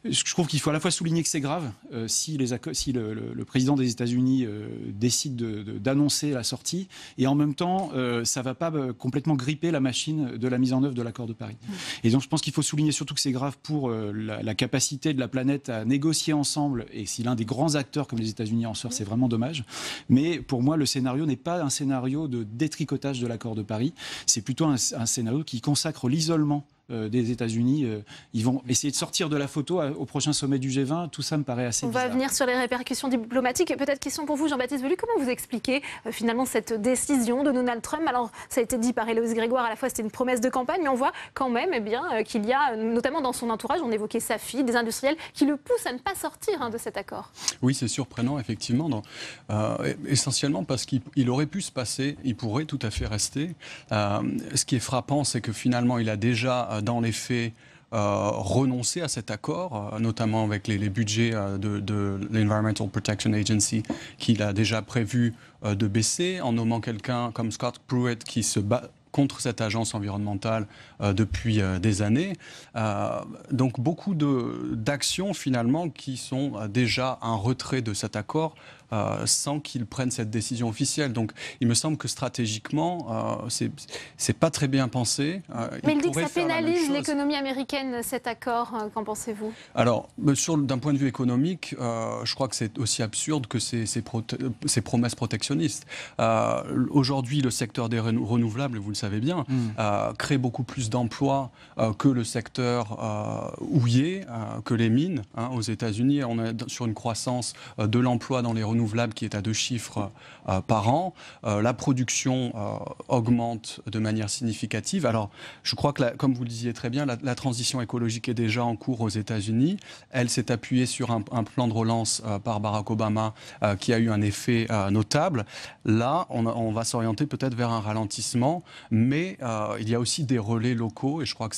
Speaker 22: je trouve qu'il faut à la fois souligner que c'est grave si le président des États-Unis décide d'annoncer la sortie, et en même temps ça ne va pas complètement gripper la machine de la mise en œuvre de l'accord de Paris. Et donc je pense qu'il faut souligner surtout que c'est grave pour la capacité de la planète à négocier ensemble, et si l'un des grands acteurs comme les États-Unis en sort, c'est vraiment dommage. Mais pour moi, le scénario n'est pas un scénario de détricotage de l'accord de Paris, c'est plutôt un scénario qui consacre l'isolement des États-Unis. Ils vont essayer de sortir de la photo au prochain sommet du G20. Tout ça me paraît assez bizarre.
Speaker 1: On va venir sur les répercussions diplomatiques. Et peut-être question pour vous, Jean-Baptiste Velu. Comment vous expliquez finalement cette décision de Donald Trump ? Alors, ça a été dit par Héloïse Grégoire, à la fois c'était une promesse de campagne, mais on voit quand même qu'il y a, notamment dans son entourage, on évoquait sa fille, des industriels qui le poussent à ne pas sortir de cet accord.
Speaker 23: Oui, c'est surprenant, effectivement. Essentiellement parce qu'il aurait pu se passer, il pourrait tout à fait rester. Ce qui est frappant, c'est que finalement, il a déjà, dans les faits, renoncer à cet accord, notamment avec les budgets de l'Environmental Protection Agency qu'il a déjà prévu de baisser, en nommant quelqu'un comme Scott Pruitt qui se bat contre cette agence environnementale depuis des années. Donc beaucoup d'actions finalement qui sont déjà un retrait de cet accord sans qu'ils prennent cette décision officielle. Donc il me semble que stratégiquement, c'est pas très bien pensé.
Speaker 1: Mais il dit que ça pénalise l'économie américaine, cet accord. Qu'en pensez-vous ?
Speaker 23: Alors, d'un point de vue économique, je crois que c'est aussi absurde que ces promesses protectionnistes. Aujourd'hui, le secteur des renouvelables, vous le savez bien, crée beaucoup plus d'emplois que le secteur houiller, que les mines. Aux États-Unis, on est sur une croissance de l'emploi dans les renouvelables qui est à 2 chiffres par an. La production augmente de manière significative. Alors, je crois que, comme vous le disiez très bien, la transition écologique est déjà en cours aux États-Unis. Elle s'est appuyée sur un plan de relance par Barack Obama qui a eu un effet notable. Là, on va s'orienter peut-être vers un ralentissement, mais il y a aussi des relais locaux, et je crois que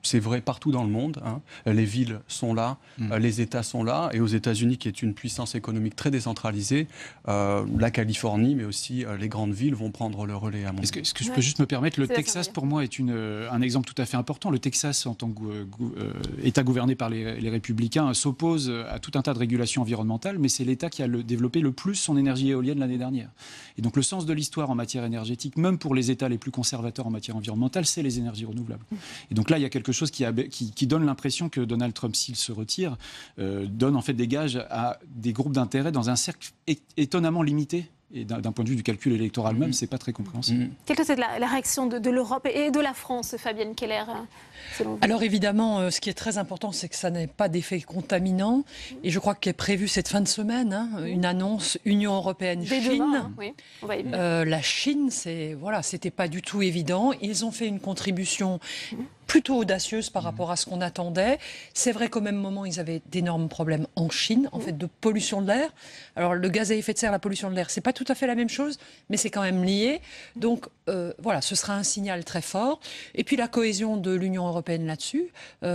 Speaker 23: c'est vrai partout dans le monde. Les villes sont là, les États sont là, et aux États-Unis, qui est une puissance économique très décentralisée, la Californie, mais aussi les grandes villes vont prendre le relais.
Speaker 22: Est-ce que je peux juste me permettre, le Texas, pour moi, est un exemple tout à fait important. Le Texas, en tant qu'État gouverné par les républicains, s'oppose à tout un tas de régulations environnementales, mais c'est l'État qui a développé le plus son énergie éolienne l'année dernière. Et donc le sens de l'histoire en matière énergétique, même pour les États les plus conservateurs en matière environnementale, c'est les énergies renouvelables. Et donc là, il y a quelque chose qui donne l'impression que Donald Trump, s'il se retire, donne en fait des gages à des groupes d'intérêt dans un cercle étonnamment limité Et d'un point de vue du calcul électoral même, c'est pas très compréhensible.
Speaker 1: Quelle est la réaction de l'Europe et de la France, Fabienne Keller, selon vous?
Speaker 20: Alors évidemment, ce qui est très important, c'est que ça n'ait pas d'effet contaminant. Et je crois qu'est prévu cette fin de semaine une annonce Union européenne-Chine.
Speaker 1: Demain, oui, on va y venir.
Speaker 20: La Chine, c'était pas du tout évident. Ils ont fait une contribution plutôt audacieuse par rapport à ce qu'on attendait. C'est vrai qu'au même moment, ils avaient d'énormes problèmes en Chine, en fait, de pollution de l'air. Alors, le gaz à effet de serre, la pollution de l'air, c'est pas tout à fait la même chose, mais c'est quand même lié. Donc, voilà, ce sera un signal très fort. Et puis, la cohésion de l'Union européenne là-dessus,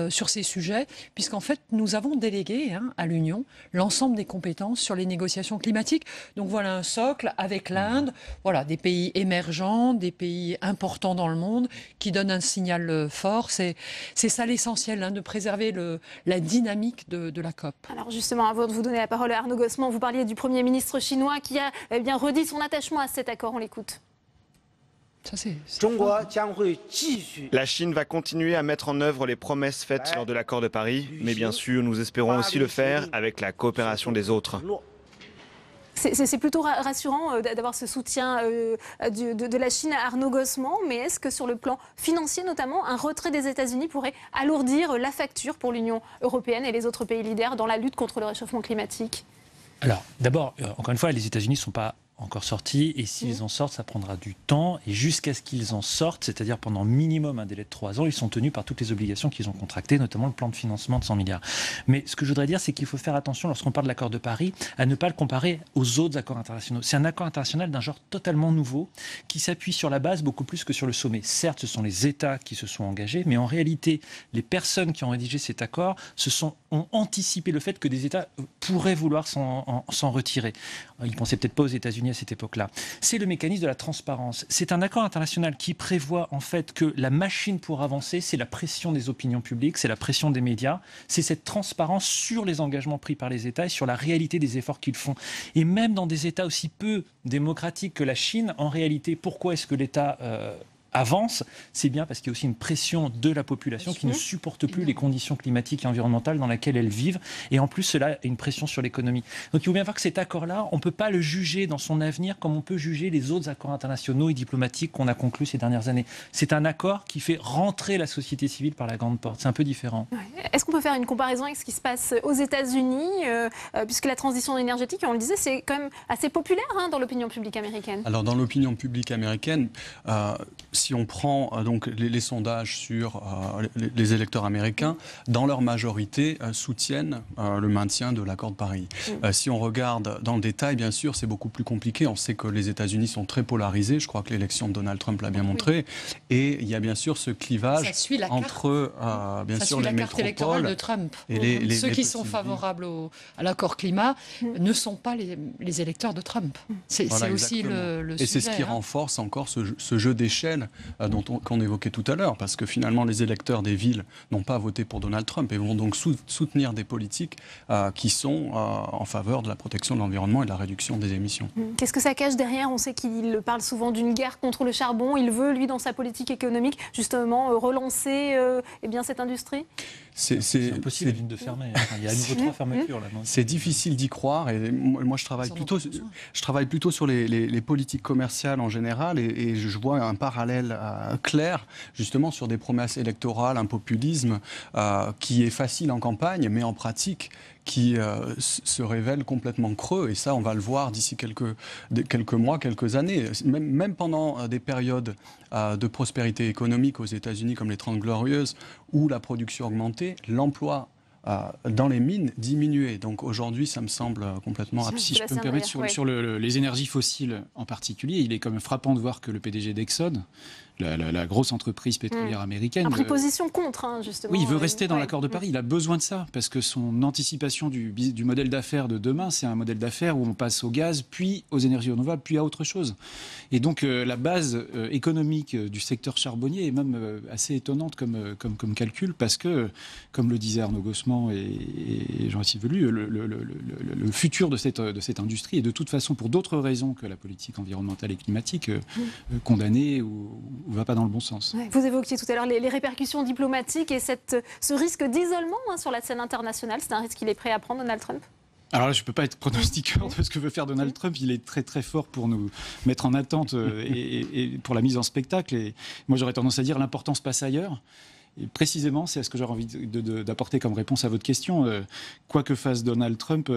Speaker 20: sur ces sujets, puisqu'en fait, nous avons délégué à l'Union l'ensemble des compétences sur les négociations climatiques. Donc, voilà un socle avec l'Inde, voilà, des pays émergents, des pays importants dans le monde, qui donnent un signal fort. C'est ça l'essentiel, de préserver la dynamique de la COP.
Speaker 1: Alors justement, avant de vous donner la parole à Arnaud Gosselin, vous parliez du Premier ministre chinois qui a bien redit son attachement à cet accord. On l'écoute.
Speaker 8: La Chine va continuer à mettre en œuvre les promesses faites lors de l'accord de Paris, mais bien sûr, nous espérons aussi le faire avec la coopération des autres.
Speaker 1: C'est plutôt rassurant d'avoir ce soutien de la Chine à Arnaud Gosselin, mais est-ce que sur le plan financier notamment, un retrait des États-Unis pourrait alourdir la facture pour l'Union européenne et les autres pays leaders dans la lutte contre le réchauffement climatique?
Speaker 21: Alors, d'abord, encore une fois, les États-Unis ne sont pas encore sortis, et s'ils en sortent, ça prendra du temps, et jusqu'à ce qu'ils en sortent, c'est-à-dire pendant minimum un délai de 3 ans, ils sont tenus par toutes les obligations qu'ils ont contractées, notamment le plan de financement de 100 milliards. Mais ce que je voudrais dire, c'est qu'il faut faire attention, lorsqu'on parle de l'accord de Paris, à ne pas le comparer aux autres accords internationaux. C'est un accord international d'un genre totalement nouveau, qui s'appuie sur la base beaucoup plus que sur le sommet. Certes, ce sont les États qui se sont engagés, mais en réalité, les personnes qui ont rédigé cet accord ont anticipé le fait que des États pourraient vouloir s'en retirer. Ils ne pensaient peut-être pas aux États-Unis à cette époque-là. C'est le mécanisme de la transparence. C'est un accord international qui prévoit en fait que la machine pour avancer, c'est la pression des opinions publiques, c'est la pression des médias, c'est cette transparence sur les engagements pris par les États et sur la réalité des efforts qu'ils font. Et même dans des États aussi peu démocratiques que la Chine, en réalité, pourquoi est-ce que l'État avance, c'est bien parce qu'il y a aussi une pression de la population qui ne supporte plus les conditions climatiques et environnementales dans lesquelles elles vivent. Et en plus, cela a une pression sur l'économie. Donc il faut bien voir que cet accord-là, on ne peut pas le juger dans son avenir comme on peut juger les autres accords internationaux et diplomatiques qu'on a conclus ces dernières années. C'est un accord qui fait rentrer la société civile par la grande porte. C'est un peu différent.
Speaker 1: Est-ce qu'on peut faire une comparaison avec ce qui se passe aux États-Unis, puisque la transition énergétique, on le disait, c'est quand même assez populaire dans l'opinion publique américaine?
Speaker 23: Alors dans l'opinion publique américaine, si on prend donc les sondages sur les électeurs américains, dans leur majorité soutiennent le maintien de l'accord de Paris. Si on regarde dans le détail, bien sûr, c'est beaucoup plus compliqué. On sait que les États-Unis sont très polarisés. Je crois que l'élection de Donald Trump l'a bien montré. Et il y a bien sûr ce clivage entre bien sûr les métropoles
Speaker 20: de Trump.
Speaker 23: Et
Speaker 20: ceux qui sont favorables à l'accord climat ne sont pas les électeurs de Trump. C'est aussi le sujet.
Speaker 23: Et c'est ce qui renforce encore ce jeu d'échelle qu'on évoquait tout à l'heure, parce que finalement les électeurs des villes n'ont pas voté pour Donald Trump et vont donc soutenir des politiques qui sont en faveur de la protection de l'environnement et de la réduction des émissions.
Speaker 1: Qu'est-ce que ça cache derrière? On sait qu'il parle souvent d'une guerre contre le charbon. Il veut, lui, dans sa politique économique, justement relancer cette industrie.
Speaker 21: C'est impossible de fermer. Il y a à nouveau 3 fermetures.
Speaker 23: C'est difficile d'y croire. Et moi, je travaille plutôt sur les politiques commerciales en général, et je vois un parallèle clair, justement, sur des promesses électorales, un populisme qui est facile en campagne, mais en pratique, qui se révèle complètement creux. Et ça, on va le voir d'ici quelques mois, quelques années. Même pendant des périodes de prospérité économique aux États-Unis, comme les 30 Glorieuses, où la production augmentait, l'emploi dans les mines diminuait. Donc aujourd'hui, ça me semble complètement absurde.
Speaker 22: Si je peux me permettre sur les énergies fossiles en particulier, il est quand même frappant de voir que le PDG d'Exxon, la grosse entreprise pétrolière américaine,
Speaker 1: a pris position contre, justement.
Speaker 22: Oui, il veut rester dans l'accord de Paris. Il a besoin de ça, parce que son anticipation du modèle d'affaires de demain, c'est un modèle d'affaires où on passe au gaz, puis aux énergies renouvelables, puis à autre chose. Et donc la base économique du secteur charbonnier est même assez étonnante comme calcul, parce que, comme le disait Arnaud Gosselin et Jean-Yves Velu, le futur de cette industrie est de toute façon, pour d'autres raisons que la politique environnementale et climatique, condamnée ou va pas dans le bon sens.
Speaker 1: Vous évoquiez tout à l'heure les répercussions diplomatiques et ce risque d'isolement sur la scène internationale. C'est un risque qu'il est prêt à prendre, Donald Trump?
Speaker 22: Alors là, je ne peux pas être pronostiqueur de ce que veut faire Donald Trump. Il est très très fort pour nous mettre en attente et pour la mise en spectacle. Et moi, j'aurais tendance à dire l'importance passe ailleurs. Et précisément, c'est ce que j'aurais envie d'apporter comme réponse à votre question. Quoi que fasse Donald Trump,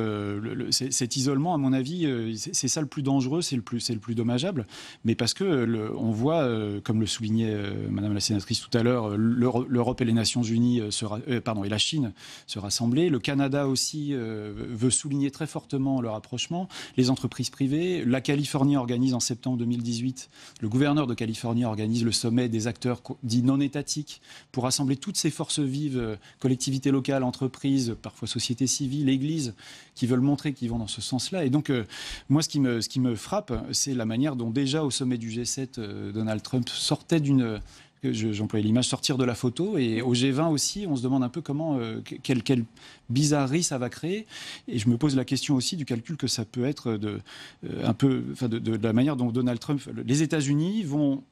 Speaker 22: cet isolement, à mon avis, c'est ça le plus dangereux, c'est le plus dommageable. Mais parce que on voit, comme le soulignait Madame la sénatrice tout à l'heure, l'Europe et les Nations Unies, et la Chine se rassembler. Le Canada aussi veut souligner très fortement le rapprochement. Les entreprises privées. La Californie organise en septembre 2018, le gouverneur de Californie organise le sommet des acteurs dits non étatiques pour rassembler toutes ces forces vives, collectivités locales, entreprises, parfois sociétés civiles, églises, qui veulent montrer qu'ils vont dans ce sens-là. Et donc, moi, ce qui me frappe, c'est la manière dont déjà au sommet du G7, Donald Trump sortait d'une... J'employais l'image sortir de la photo, et au G20 aussi, on se demande un peu comment, quelle bizarrerie ça va créer. Et je me pose la question aussi du calcul que ça peut être de la manière dont Donald Trump, les États-Unis vont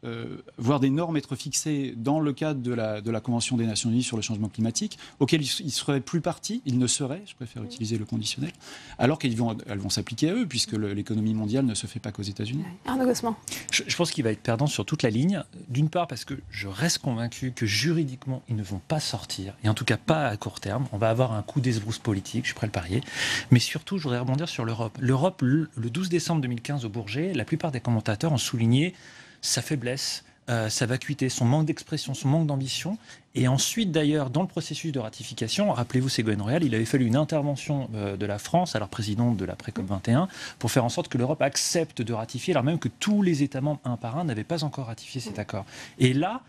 Speaker 22: voir des normes être fixées dans le cadre de la Convention des Nations Unies sur le changement climatique, auxquelles ils ne seraient plus partis, ils ne seraient, je préfère utiliser le conditionnel, alors qu'elles vont s'appliquer à eux, puisque l'économie mondiale ne se fait pas qu'aux États-Unis.
Speaker 1: Arnaud Gossman.
Speaker 21: Je pense qu'il va être perdant sur toute la ligne, d'une part parce que je reste convaincu que juridiquement, ils ne vont pas sortir, et en tout cas pas à court terme. On va avoir un coup d'esbrousse politique, je suis prêt à le parier. Mais surtout, je voudrais rebondir sur l'Europe. L'Europe, le 12 décembre 2015 au Bourget, la plupart des commentateurs ont souligné sa faiblesse, sa vacuité, son manque d'expression, son manque d'ambition. Et ensuite, d'ailleurs, dans le processus de ratification, rappelez-vous Ségolène Royal, il avait fallu une intervention de la France, alors présidente de la pré-COP 21, pour faire en sorte que l'Europe accepte de ratifier, alors même que tous les États membres, un par un, n'avaient pas encore ratifié cet accord. Et là,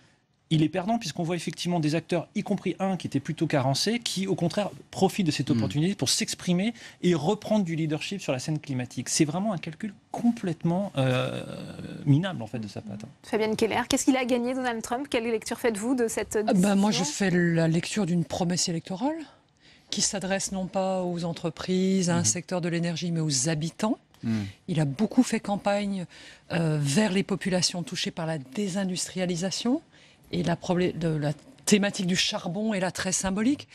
Speaker 21: il est perdant puisqu'on voit effectivement des acteurs, y compris un qui était plutôt carencé, qui au contraire profitent de cette opportunité pour s'exprimer et reprendre du leadership sur la scène climatique. C'est vraiment un calcul complètement minable en fait de sa part.
Speaker 1: Fabienne Keller, qu'est-ce qu'il a gagné Donald Trump? Quelle lecture faites-vous de cette décision?
Speaker 20: Moi je fais la lecture d'une promesse électorale qui s'adresse non pas aux entreprises, à un secteur de l'énergie, mais aux habitants. Il a beaucoup fait campagne vers les populations touchées par la désindustrialisation. Et la thématique du charbon est là très symbolique.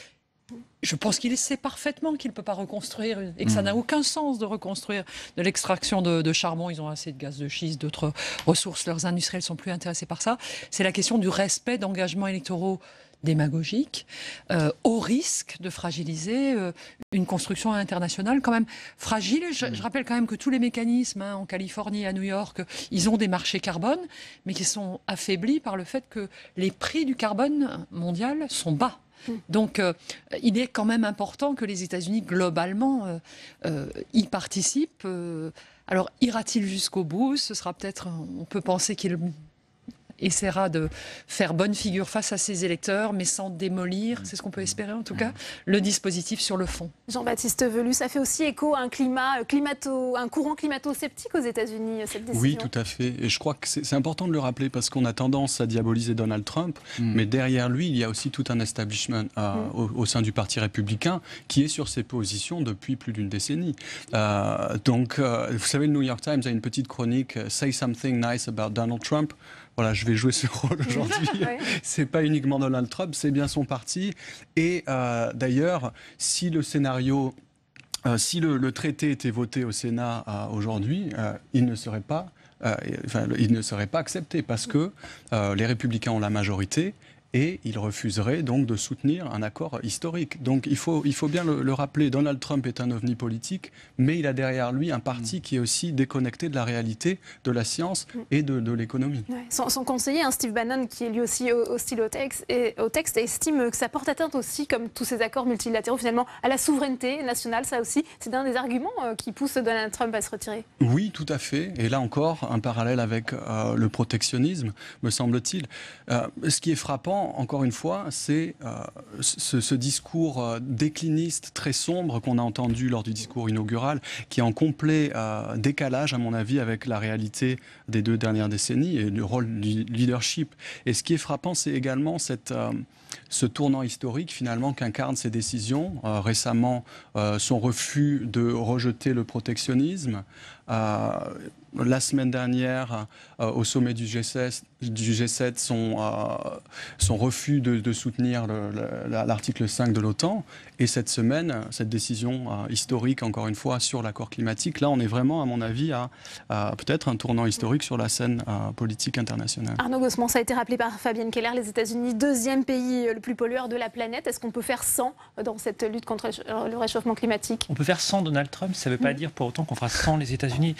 Speaker 20: Je pense qu'il sait parfaitement qu'il ne peut pas reconstruire et que ça n'a aucun sens de reconstruire de l'extraction de charbon. Ils ont assez de gaz de schiste, d'autres ressources. Leurs industriels ne sont plus intéressés par ça. C'est la question du respect d'engagements électoraux démagogiques, au risque de fragiliser une construction internationale quand même fragile. Je rappelle quand même que tous les mécanismes en Californie et à New York, ils ont des marchés carbone, mais qui sont affaiblis par le fait que les prix du carbone mondial sont bas. Donc, il est quand même important que les États-Unis, globalement, y participent. Alors, ira-t-il jusqu'au bout? Ce sera peut-être... On peut penser qu'il essaiera de faire bonne figure face à ses électeurs, mais sans démolir, c'est ce qu'on peut espérer en tout cas, le dispositif sur le fond.
Speaker 1: Jean-Baptiste Velu, ça fait aussi écho à un courant climato-sceptique aux États-Unis, cette décision.
Speaker 23: Oui, tout à fait. Et je crois que c'est important de le rappeler parce qu'on a tendance à diaboliser Donald Trump, mais derrière lui, il y a aussi tout un establishment au sein du Parti républicain qui est sur ses positions depuis plus d'une décennie. Donc, vous savez, le New York Times a une petite chronique « Say something nice about Donald Trump ». Voilà, je vais jouer ce rôle aujourd'hui. Ouais. C'est pas uniquement Donald Trump, c'est bien son parti. Et d'ailleurs, si le scénario, si le traité était voté au Sénat aujourd'hui, il ne serait pas accepté parce que les Républicains ont la majorité. Et il refuserait donc de soutenir un accord historique. Donc il faut bien le rappeler, Donald Trump est un ovni politique, mais il a derrière lui un parti qui est aussi déconnecté de la réalité, de la science et de l'économie.
Speaker 1: Ouais. Son conseiller, Steve Bannon, qui est lui aussi hostile au texte, estime que ça porte atteinte aussi, comme tous ces accords multilatéraux, finalement, à la souveraineté nationale. Ça aussi, c'est un des arguments qui pousse Donald Trump à se retirer.
Speaker 23: Oui, tout à fait. Et là encore, un parallèle avec le protectionnisme, me semble-t-il. Ce qui est frappant, encore une fois, c'est ce discours décliniste très sombre qu'on a entendu lors du discours inaugural, qui est en complet décalage, à mon avis, avec la réalité des 2 dernières décennies et le rôle du leadership. Et ce qui est frappant, c'est également ce tournant historique, finalement, qu'incarnent ces décisions. Récemment, son refus de rejeter le protectionnisme, La semaine dernière, au sommet du G7, son refus de soutenir l'article 5 de l'OTAN. Et cette semaine, cette décision historique, encore une fois, sur l'accord climatique. Là, on est vraiment, à mon avis, à peut-être un tournant historique sur la scène politique internationale.
Speaker 1: Arnaud Gosselin, ça a été rappelé par Fabienne Keller, les États-Unis, deuxième pays le plus pollueur de la planète. Est-ce qu'on peut faire sans dans cette lutte contre le réchauffement climatique?
Speaker 21: On peut faire sans Donald Trump, ça ne veut pas dire pour autant qu'on fera sans les États-Unis.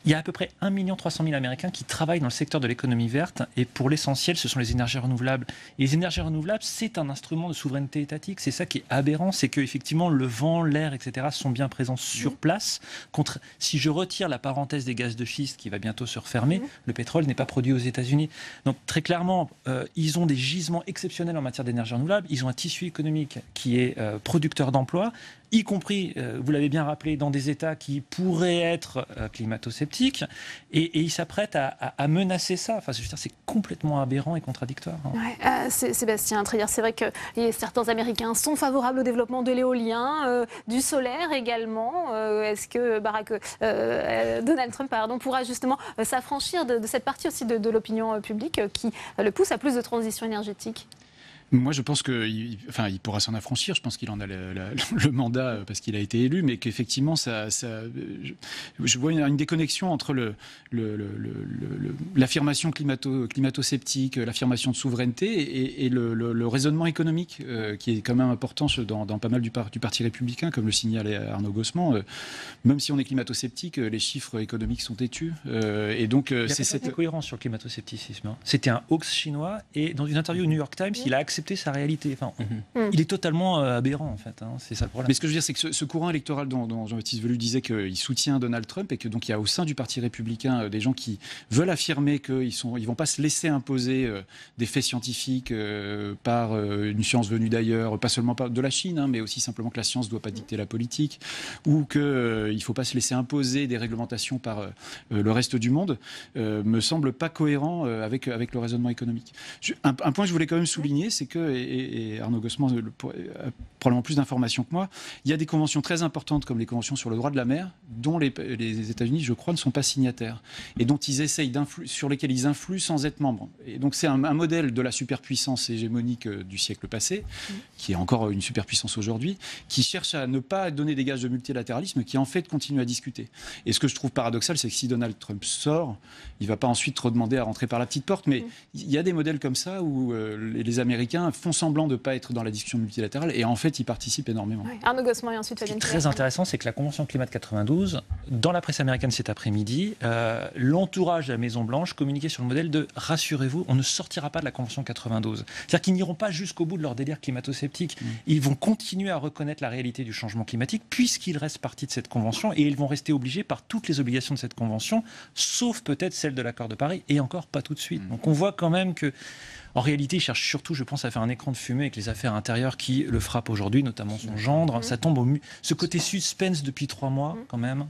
Speaker 21: Il y a à peu près 1 300 000 Américains qui travaillent dans le secteur de l'économie verte et pour l'essentiel, ce sont les énergies renouvelables. Et les énergies renouvelables, c'est un instrument de souveraineté étatique. C'est ça qui est aberrant, c'est qu'effectivement, le vent, l'air, etc. sont bien présents sur place. Si je retire la parenthèse des gaz de schiste qui va bientôt se refermer, le pétrole n'est pas produit aux États-Unis. Donc très clairement, ils ont des gisements exceptionnels en matière d'énergie renouvelable. Ils ont un tissu économique qui est producteur d'emplois, y compris, vous l'avez bien rappelé, dans des États qui pourraient être climato-sceptiques, et ils s'apprêtent à menacer ça. Enfin, je veux dire, c'est complètement aberrant et contradictoire.
Speaker 1: Ouais, Sébastien Trier, c'est vrai que certains Américains sont favorables au développement de l'éolien, du solaire également. Est-ce que Donald Trump pourra justement s'affranchir de cette partie aussi de l'opinion publique qui le pousse à plus de transition énergétique ?
Speaker 22: Moi, je pense qu'il pourra s'en affranchir. Je pense qu'il en a le mandat parce qu'il a été élu, mais qu'effectivement, je vois une déconnexion entre l'affirmation climato-sceptique, l'affirmation de souveraineté et le raisonnement économique, qui est quand même important dans pas mal du Parti républicain, comme le signalait Arnaud Gosselin. Même si on est climato-sceptique, les chiffres économiques sont têtus. Et donc,
Speaker 21: c'est cette cohérence sur le climato-scepticisme. C'était un hoax chinois, et dans une interview au New York Times, il a accepter sa réalité. Enfin, il est totalement aberrant, en fait. C'est ça le problème.
Speaker 22: Mais ce que je veux dire, c'est que ce courant électoral dont Jean-Baptiste Velu disait qu'il soutient Donald Trump et que donc il y a au sein du Parti républicain des gens qui veulent affirmer qu'ils ne vont pas se laisser imposer des faits scientifiques par une science venue d'ailleurs, pas seulement de la Chine, mais aussi simplement que la science ne doit pas dicter la politique, ou qu'il ne faut pas se laisser imposer des réglementations par le reste du monde, me semble pas cohérent avec le raisonnement économique. Un point que je voulais quand même souligner, c'est que, et Arnaud Gosselin a probablement plus d'informations que moi, il y a des conventions très importantes comme les conventions sur le droit de la mer dont les États-Unis, je crois, ne sont pas signataires et dont ils essayent sur lesquels ils influent sans être membres. Et donc c'est un modèle de la superpuissance hégémonique du siècle passé, qui est encore une superpuissance aujourd'hui, qui cherche à ne pas donner des gages de multilatéralisme, qui en fait continue à discuter. Et ce que je trouve paradoxal, c'est que si Donald Trump sort, il ne va pas ensuite redemander à rentrer par la petite porte, mais il y a des modèles comme ça où les Américains font semblant de ne pas être dans la discussion multilatérale et en fait ils participent énormément.
Speaker 1: Ouais. Arnaud Gosselin et ensuite Fabienne Keller.
Speaker 21: Ce qui est très intéressant, c'est que la Convention climat de 92, dans la presse américaine cet après-midi, l'entourage de la Maison-Blanche communiquait sur le modèle de « rassurez-vous, on ne sortira pas de la Convention 92 ». C'est-à-dire qu'ils n'iront pas jusqu'au bout de leur délire climato-sceptique. Ils vont continuer à reconnaître la réalité du changement climatique puisqu'ils restent partie de cette Convention et ils vont rester obligés par toutes les obligations de cette Convention, sauf peut-être celle de l'accord de Paris et encore pas tout de suite. Donc on voit quand même que en réalité, il cherche surtout, je pense, à faire un écran de fumée avec les affaires intérieures qui le frappent aujourd'hui, notamment son gendre. Ça tombe ce côté suspense depuis 3 mois, quand même.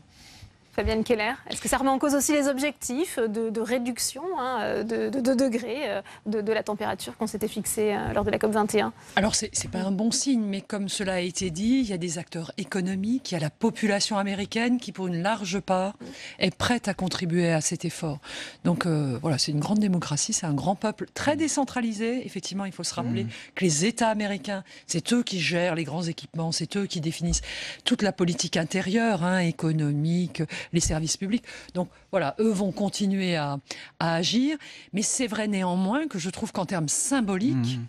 Speaker 1: Fabienne Keller, est-ce que ça remet en cause aussi les objectifs de réduction de 2 degrés de la température qu'on s'était fixé lors de la COP21 ?
Speaker 20: Alors, c'est pas un bon signe, mais comme cela a été dit, il y a des acteurs économiques, il y a la population américaine qui, pour une large part, est prête à contribuer à cet effort. Donc, voilà, c'est une grande démocratie, c'est un grand peuple très décentralisé. Effectivement, il faut se rappeler que les États américains, c'est eux qui gèrent les grands équipements, c'est eux qui définissent toute la politique intérieure, économique, les services publics. Donc voilà, eux vont continuer à agir. Mais c'est vrai néanmoins que je trouve qu'en termes symboliques,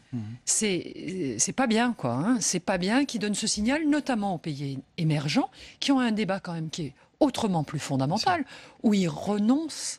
Speaker 20: c'est pas bien, quoi. C'est pas bien qu'ils donnent ce signal, notamment aux pays émergents, qui ont un débat quand même qui est autrement plus fondamental, où ils renoncent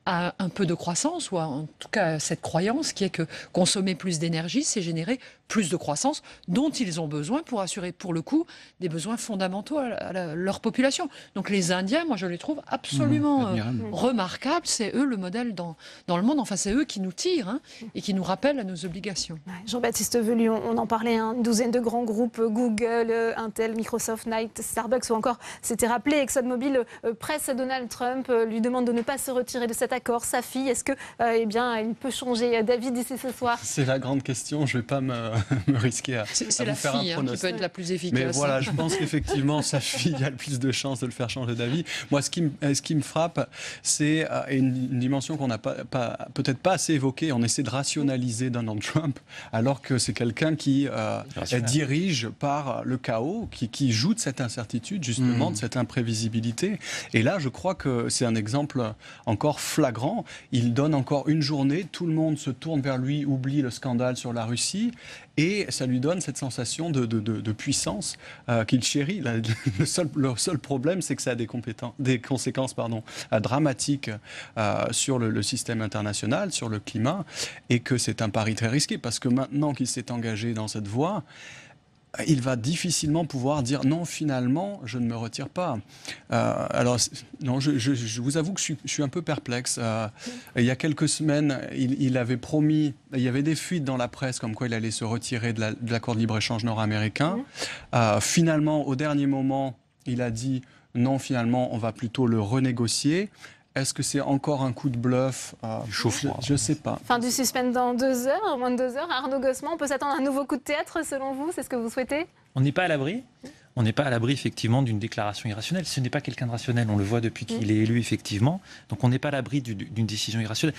Speaker 20: à un peu de croissance, ou en tout cas à cette croyance qui est que consommer plus d'énergie, c'est générer plus de croissance dont ils ont besoin pour assurer, pour le coup, des besoins fondamentaux à leur population. Donc les Indiens, moi je les trouve absolument remarquables. C'est eux le modèle dans le monde. Enfin, c'est eux qui nous tirent et qui nous rappellent à nos obligations.
Speaker 1: Jean-Baptiste Velu, on en parlait, une douzaine de grands groupes, Google, Intel, Microsoft, Nike, Starbucks ou encore, c'était rappelé, ExxonMobil presse Donald Trump, lui demande de ne pas se retirer de cet accord. Sa fille, est-ce que, il peut changer d'avis d'ici ce soir ?
Speaker 23: C'est la grande question. Je ne vais pas me risquer à
Speaker 20: C'est
Speaker 23: vous
Speaker 20: la
Speaker 23: faire
Speaker 20: fille
Speaker 23: un pronostic.
Speaker 20: qui peut être la plus efficace.
Speaker 23: Mais voilà, je pense qu'effectivement, sa fille a le plus de chances de le faire changer d'avis. Moi, ce qui me frappe, c'est une dimension qu'on n'a peut-être pas assez évoquée. On essaie de rationaliser Donald Trump, alors que c'est quelqu'un qui dirige par le chaos, qui joue de cette incertitude, justement, de cette imprévisibilité. Et là, je crois que c'est un exemple encore flagrant. Il donne encore une journée, tout le monde se tourne vers lui, oublie le scandale sur la Russie, et ça lui donne cette sensation de puissance qu'il chérit. Le seul problème, c'est que ça a des conséquences dramatiques sur le système international, sur le climat, et que c'est un pari très risqué, parce que maintenant qu'il s'est engagé dans cette voie, il va difficilement pouvoir dire non, finalement, je ne me retire pas. Alors, non, je vous avoue que je suis un peu perplexe. Il y a quelques semaines, il avait promis, il y avait des fuites dans la presse comme quoi il allait se retirer de l'accord de libre-échange nord-américain. Finalement, au dernier moment, il a dit non, finalement, on va plutôt le renégocier. Est-ce que c'est encore un coup de bluff? Je ne sais pas.
Speaker 1: Fin du suspense dans 2 heures, moins de 2 heures. Arnaud Gossement, on peut s'attendre à un nouveau coup de théâtre selon vous? C'est ce que vous souhaitez?
Speaker 3: On n'est pas à l'abri. On n'est pas à l'abri effectivement d'une déclaration irrationnelle. Ce n'est pas quelqu'un de rationnel, on le voit depuis qu'il est élu effectivement. Donc on n'est pas à l'abri d'une décision irrationnelle.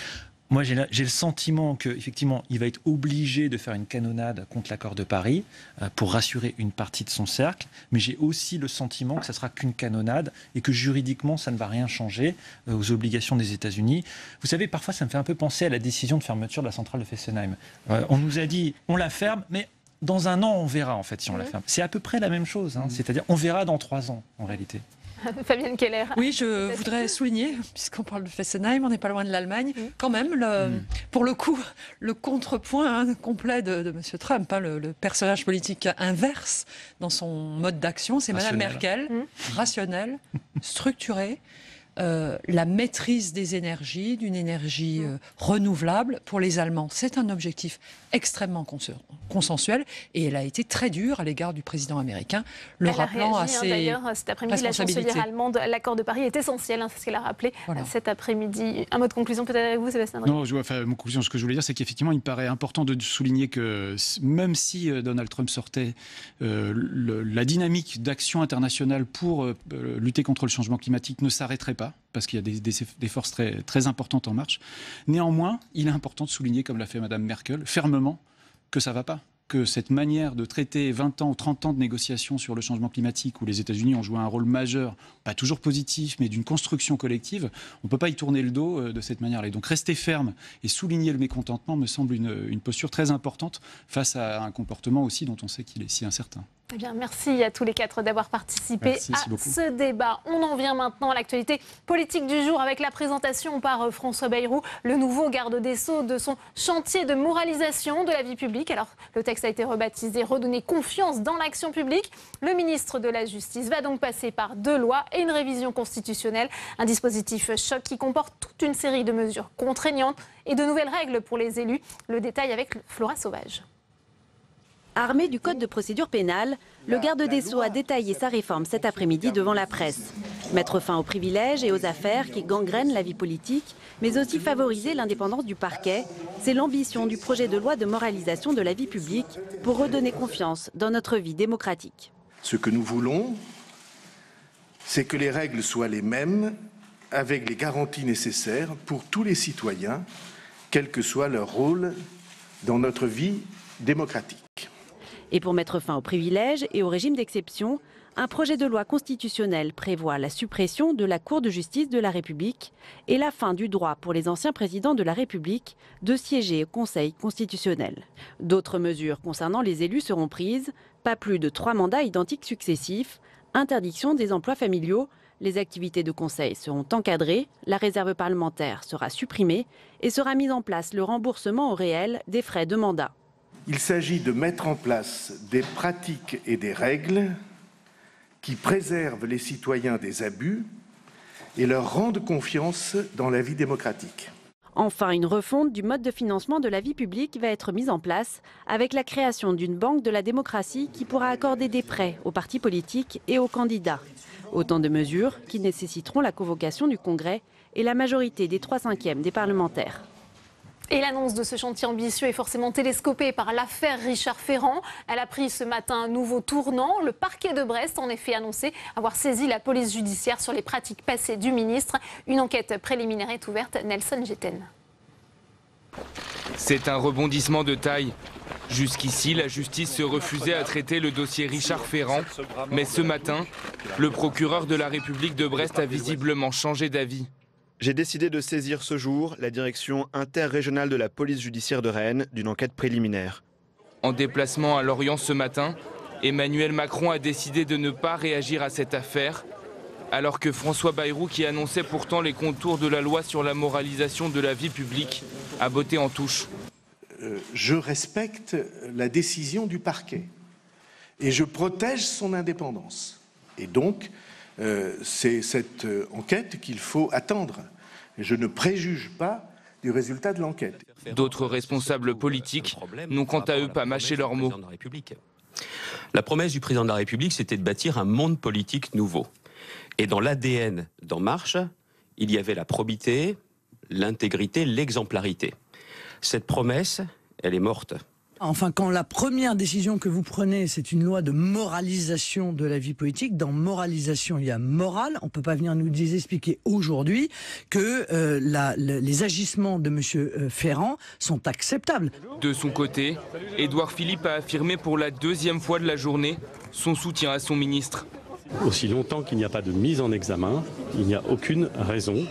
Speaker 3: Moi, j'ai le sentiment qu'effectivement, il va être obligé de faire une canonnade contre l'accord de Paris pour rassurer une partie de son cercle. Mais j'ai aussi le sentiment que ça ne sera qu'une canonnade et que juridiquement, ça ne va rien changer aux obligations des États-Unis. Vous savez, parfois, ça me fait un peu penser à la décision de fermeture de la centrale de Fessenheim. On nous a dit, on la ferme, mais dans 1 an, on verra en fait si on la ferme. C'est à peu près la même chose. C'est-à-dire, on verra dans 3 ans en réalité.
Speaker 1: Fabienne Keller.
Speaker 20: Oui, je voudrais souligner, puisqu'on parle de Fessenheim, on n'est pas loin de l'Allemagne, quand même, pour le coup, le contrepoint complet de M. Trump, le personnage politique inverse dans son mode d'action, c'est Mme Merkel, rationnelle, structurée, la maîtrise des énergies, d'une énergie renouvelable pour les Allemands. C'est un objectif extrêmement consensuel et elle a été très dure à l'égard du président américain, le rappelant à ses
Speaker 1: d'ailleurs, cet après-midi, la chancelière allemande, l'accord de Paris est essentiel, c'est ce qu'elle a rappelé cet après-midi. Un mot de conclusion peut-être avec vous, Sébastien Drey?
Speaker 22: Non, mon conclusion, ce que je voulais dire, c'est qu'effectivement, il me paraît important de souligner que même si Donald Trump sortait, la dynamique d'action internationale pour lutter contre le changement climatique ne s'arrêterait pas, parce qu'il y a des forces très, très importantes en marche. Néanmoins, il est important de souligner, comme l'a fait Mme Merkel, fermement, que ça ne va pas. Que cette manière de traiter 20 ans ou 30 ans de négociations sur le changement climatique, où les États-Unis ont joué un rôle majeur, pas toujours positif, mais d'une construction collective, on ne peut pas y tourner le dos de cette manière-là. Donc rester ferme et souligner le mécontentement me semble une posture très importante face à un comportement aussi dont on sait qu'il est si incertain.
Speaker 1: Eh bien, merci à tous les 4 d'avoir participé à ce débat. On en vient maintenant à l'actualité politique du jour avec la présentation par François Bayrou, le nouveau garde des Sceaux, de son chantier de moralisation de la vie publique. Alors, le texte a été rebaptisé « Redonner confiance dans l'action publique ». Le ministre de la Justice va donc passer par 2 lois et une révision constitutionnelle. Un dispositif choc qui comporte toute une série de mesures contraignantes et de nouvelles règles pour les élus. Le détail avec Flora Sauvage.
Speaker 5: Armé du Code de procédure pénale, le garde des Sceaux a détaillé sa réforme cet après-midi devant la presse. Mettre fin aux privilèges et aux affaires qui gangrènent la vie politique, mais aussi favoriser l'indépendance du parquet, c'est l'ambition du projet de loi de moralisation de la vie publique pour redonner confiance dans notre vie démocratique.
Speaker 2: Ce que nous voulons, c'est que les règles soient les mêmes, avec les garanties nécessaires pour tous les citoyens, quel que soit leur rôle dans notre vie démocratique.
Speaker 5: Et pour mettre fin aux privilèges et au régime d'exception, un projet de loi constitutionnelle prévoit la suppression de la Cour de justice de la République et la fin du droit pour les anciens présidents de la République de siéger au Conseil constitutionnel. D'autres mesures concernant les élus seront prises, pas plus de 3 mandats identiques successifs, interdiction des emplois familiaux, les activités de conseil seront encadrées, la réserve parlementaire sera supprimée et sera mis en place le remboursement au réel des frais de mandat.
Speaker 2: Il s'agit de mettre en place des pratiques et des règles qui préservent les citoyens des abus et leur rendent confiance dans la vie démocratique.
Speaker 5: Enfin, une refonte du mode de financement de la vie publique va être mise en place avec la création d'une banque de la démocratie qui pourra accorder des prêts aux partis politiques et aux candidats. Autant de mesures qui nécessiteront la convocation du Congrès et la majorité des 3/5 des parlementaires.
Speaker 1: Et l'annonce de ce chantier ambitieux est forcément télescopée par l'affaire Richard Ferrand. Elle a pris ce matin un nouveau tournant. Le parquet de Brest a en effet annoncé avoir saisi la police judiciaire sur les pratiques passées du ministre. Une enquête préliminaire est ouverte. Nelson Géten.
Speaker 7: C'est un rebondissement de taille. Jusqu'ici, la justice se refusait à traiter le dossier Richard Ferrand. Mais ce matin, le procureur de la République de Brest a visiblement changé d'avis.
Speaker 8: J'ai décidé de saisir ce jour la direction interrégionale de la police judiciaire de Rennes d'une enquête préliminaire.
Speaker 7: En déplacement à Lorient ce matin, Emmanuel Macron a décidé de ne pas réagir à cette affaire, alors que François Bayrou, qui annonçait pourtant les contours de la loi sur la moralisation de la vie publique, a botté en touche.
Speaker 2: Je respecte la décision du parquet et je protège son indépendance. Et donc, c'est cette enquête qu'il faut attendre. Je ne préjuge pas du résultat de l'enquête.
Speaker 7: D'autres responsables politiques n'ont quant à eux pas mâché leurs mots.
Speaker 6: La promesse du président de la République, c'était de bâtir un monde politique nouveau. Et dans l'ADN d'En Marche, il y avait la probité, l'intégrité, l'exemplarité. Cette promesse, elle est morte.
Speaker 9: Enfin, quand la première décision que vous prenez, c'est une loi de moralisation de la vie politique, dans moralisation, il y a morale. On ne peut pas venir nous expliquer aujourd'hui que les agissements de M. Ferrand sont acceptables.
Speaker 7: De son côté, Édouard Philippe a affirmé pour la deuxième fois de la journée son soutien à son ministre.
Speaker 11: Aussi longtemps qu'il n'y a pas de mise en examen, il n'y a aucune raison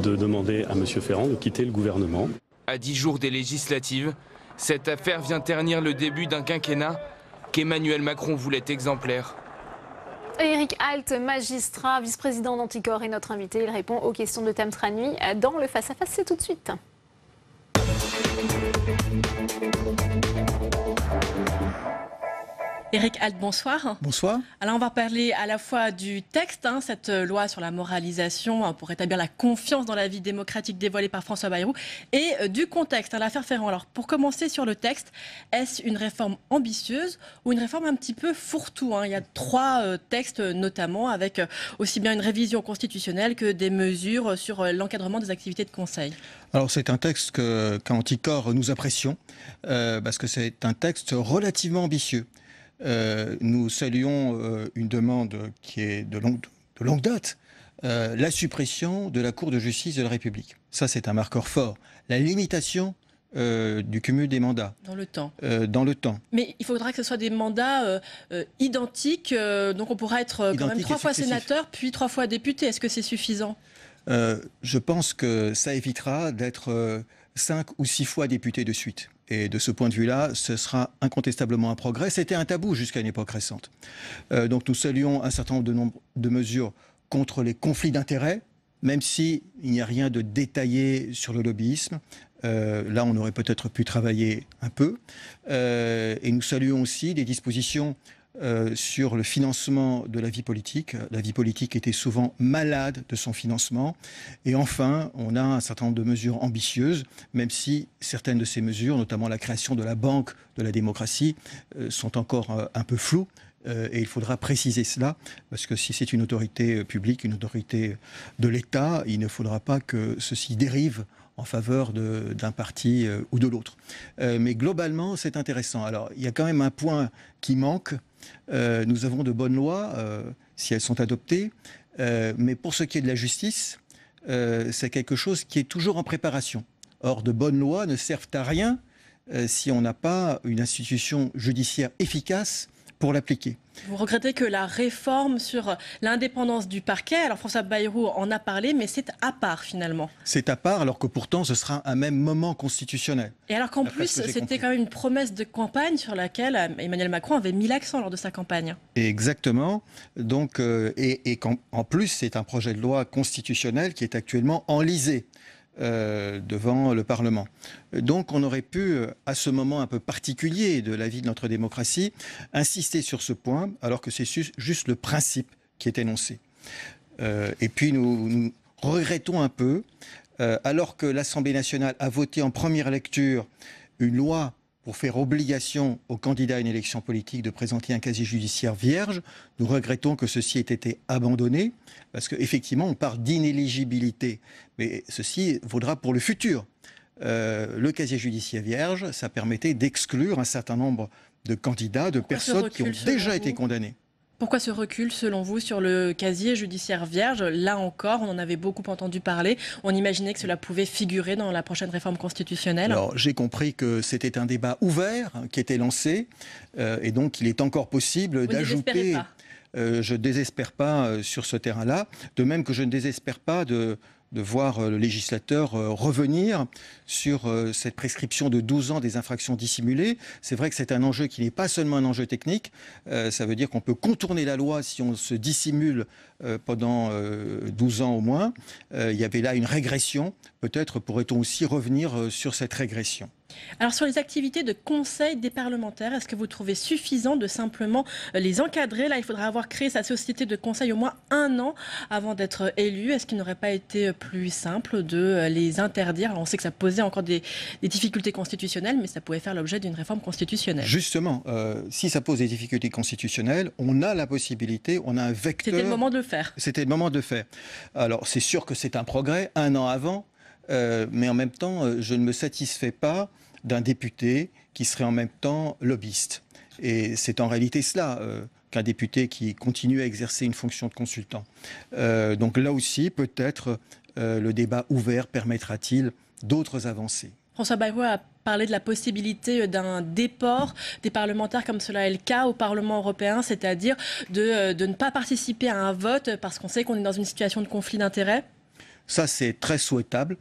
Speaker 11: de demander à M. Ferrand de quitter le gouvernement.
Speaker 7: À 10 jours des législatives, cette affaire vient ternir le début d'un quinquennat qu'Emmanuel Macron voulait exemplaire.
Speaker 1: Éric Alt, magistrat, vice-président d'Anticor, est notre invité. Il répond aux questions de Tam Tranui dans le face-à-face. C'est tout de suite.
Speaker 10: Éric Alt, bonsoir.
Speaker 24: Bonsoir.
Speaker 10: Alors on va parler à la fois du texte, cette loi sur la moralisation pour rétablir la confiance dans la vie démocratique dévoilée par François Bayrou, et du contexte, l'affaire Ferrand. Alors pour commencer sur le texte, est-ce une réforme ambitieuse ou une réforme un petit peu fourre-tout, Il y a 3 textes notamment, avec aussi bien une révision constitutionnelle que des mesures sur l'encadrement des activités de conseil.
Speaker 24: Alors c'est un texte qu'Anticor nous apprécions, parce que c'est un texte relativement ambitieux. Nous saluons une demande qui est de longue date, la suppression de la Cour de justice de la République. Ça, c'est un marqueur fort. La limitation du cumul des mandats.
Speaker 10: Dans le temps.
Speaker 24: Dans le temps.
Speaker 10: Mais il faudra que ce soit des mandats identiques, donc on pourra être quand même 3 fois sénateur, puis 3 fois député. Est-ce que c'est suffisant ?
Speaker 24: Je pense que ça évitera d'être 5 ou 6 fois député de suite. Et de ce point de vue-là, ce sera incontestablement un progrès. C'était un tabou jusqu'à une époque récente. Donc nous saluons un certain nombre de mesures contre les conflits d'intérêts, même s'il n'y a rien de détaillé sur le lobbyisme. Là, on aurait peut-être pu travailler un peu. Et nous saluons aussi des dispositions sur le financement de la vie politique. La vie politique était souvent malade de son financement. Et enfin, on a un certain nombre de mesures ambitieuses, même si certaines de ces mesures, notamment la création de la Banque de la démocratie, sont encore un peu floues. Et il faudra préciser cela, parce que si c'est une autorité publique, une autorité de l'État, il ne faudra pas que ceci dérive en faveur d'un parti ou de l'autre. Mais globalement, c'est intéressant. Alors, il y a quand même un point qui manque. Nous avons de bonnes lois, si elles sont adoptées, mais pour ce qui est de la justice, c'est quelque chose qui est toujours en préparation. Or, de bonnes lois ne servent à rien si on n'a pas une institution judiciaire efficace pour l'appliquer.
Speaker 10: Vous regrettez que la réforme sur l'indépendance du parquet, alors François Bayrou en a parlé, mais c'est à part finalement.
Speaker 24: C'est à part, alors que pourtant ce sera un même moment constitutionnel.
Speaker 10: Et alors qu'en plus, c'était quand même une promesse de campagne sur laquelle Emmanuel Macron avait mis l'accent lors de sa campagne.
Speaker 24: Exactement. Donc, et qu'en plus, c'est un projet de loi constitutionnel qui est actuellement enlisé devant le Parlement. Donc on aurait pu, à ce moment un peu particulier de la vie de notre démocratie, insister sur ce point, alors que c'est juste le principe qui est énoncé. Et puis nous regrettons un peu, alors que l'Assemblée nationale a voté en première lecture une loi pour faire obligation aux candidats à une élection politique de présenter un casier judiciaire vierge, nous regrettons que ceci ait été abandonné, parce qu'effectivement, on parle d'inéligibilité. Mais ceci vaudra pour le futur. le casier judiciaire vierge, ça permettait d'exclure un certain nombre de candidats, de personnes qui ont déjà été condamnées.
Speaker 10: Pourquoi ce recul, selon vous, sur le casier judiciaire vierge? Là encore, on en avait beaucoup entendu parler. On imaginait que cela pouvait figurer dans la prochaine réforme constitutionnelle.
Speaker 24: Alors, j'ai compris que c'était un débat ouvert qui était lancé, et donc il est encore possible d'ajouter... Je ne désespère pas sur ce terrain-là, de même que je ne désespère pas de voir le législateur revenir sur cette prescription de 12 ans des infractions dissimulées. C'est vrai que c'est un enjeu qui n'est pas seulement un enjeu technique. Ça veut dire qu'on peut contourner la loi si on se dissimule pendant 12 ans au moins. Il y avait là une régression. Peut-être pourrait-on aussi revenir sur cette régression.
Speaker 10: Alors sur les activités de conseil des parlementaires, est-ce que vous trouvez suffisant de simplement les encadrer? Là, il faudra avoir créé sa société de conseil au moins 1 an avant d'être élu. Est-ce qu'il n'aurait pas été plus simple de les interdire? Alors, on sait que ça posait encore des difficultés constitutionnelles, mais ça pouvait faire l'objet d'une réforme constitutionnelle.
Speaker 24: Justement, si ça pose des difficultés constitutionnelles, on a la possibilité, on a un vecteur...
Speaker 10: C'était le moment de le faire.
Speaker 24: C'était le moment de le faire. Alors c'est sûr que c'est un progrès, 1 an avant, mais en même temps, je ne me satisfais pas d'un député qui serait en même temps lobbyiste. Et c'est en réalité cela qu'un député qui continue à exercer une fonction de consultant. Donc là aussi, peut-être le débat ouvert permettra-t-il d'autres avancées.
Speaker 10: François Bayrou a parlé de la possibilité d'un déport des parlementaires, comme cela est le cas au Parlement européen, c'est-à-dire de ne pas participer à un vote parce qu'on sait qu'on est dans une situation de conflit d'intérêts.
Speaker 24: Ça, c'est très souhaitable.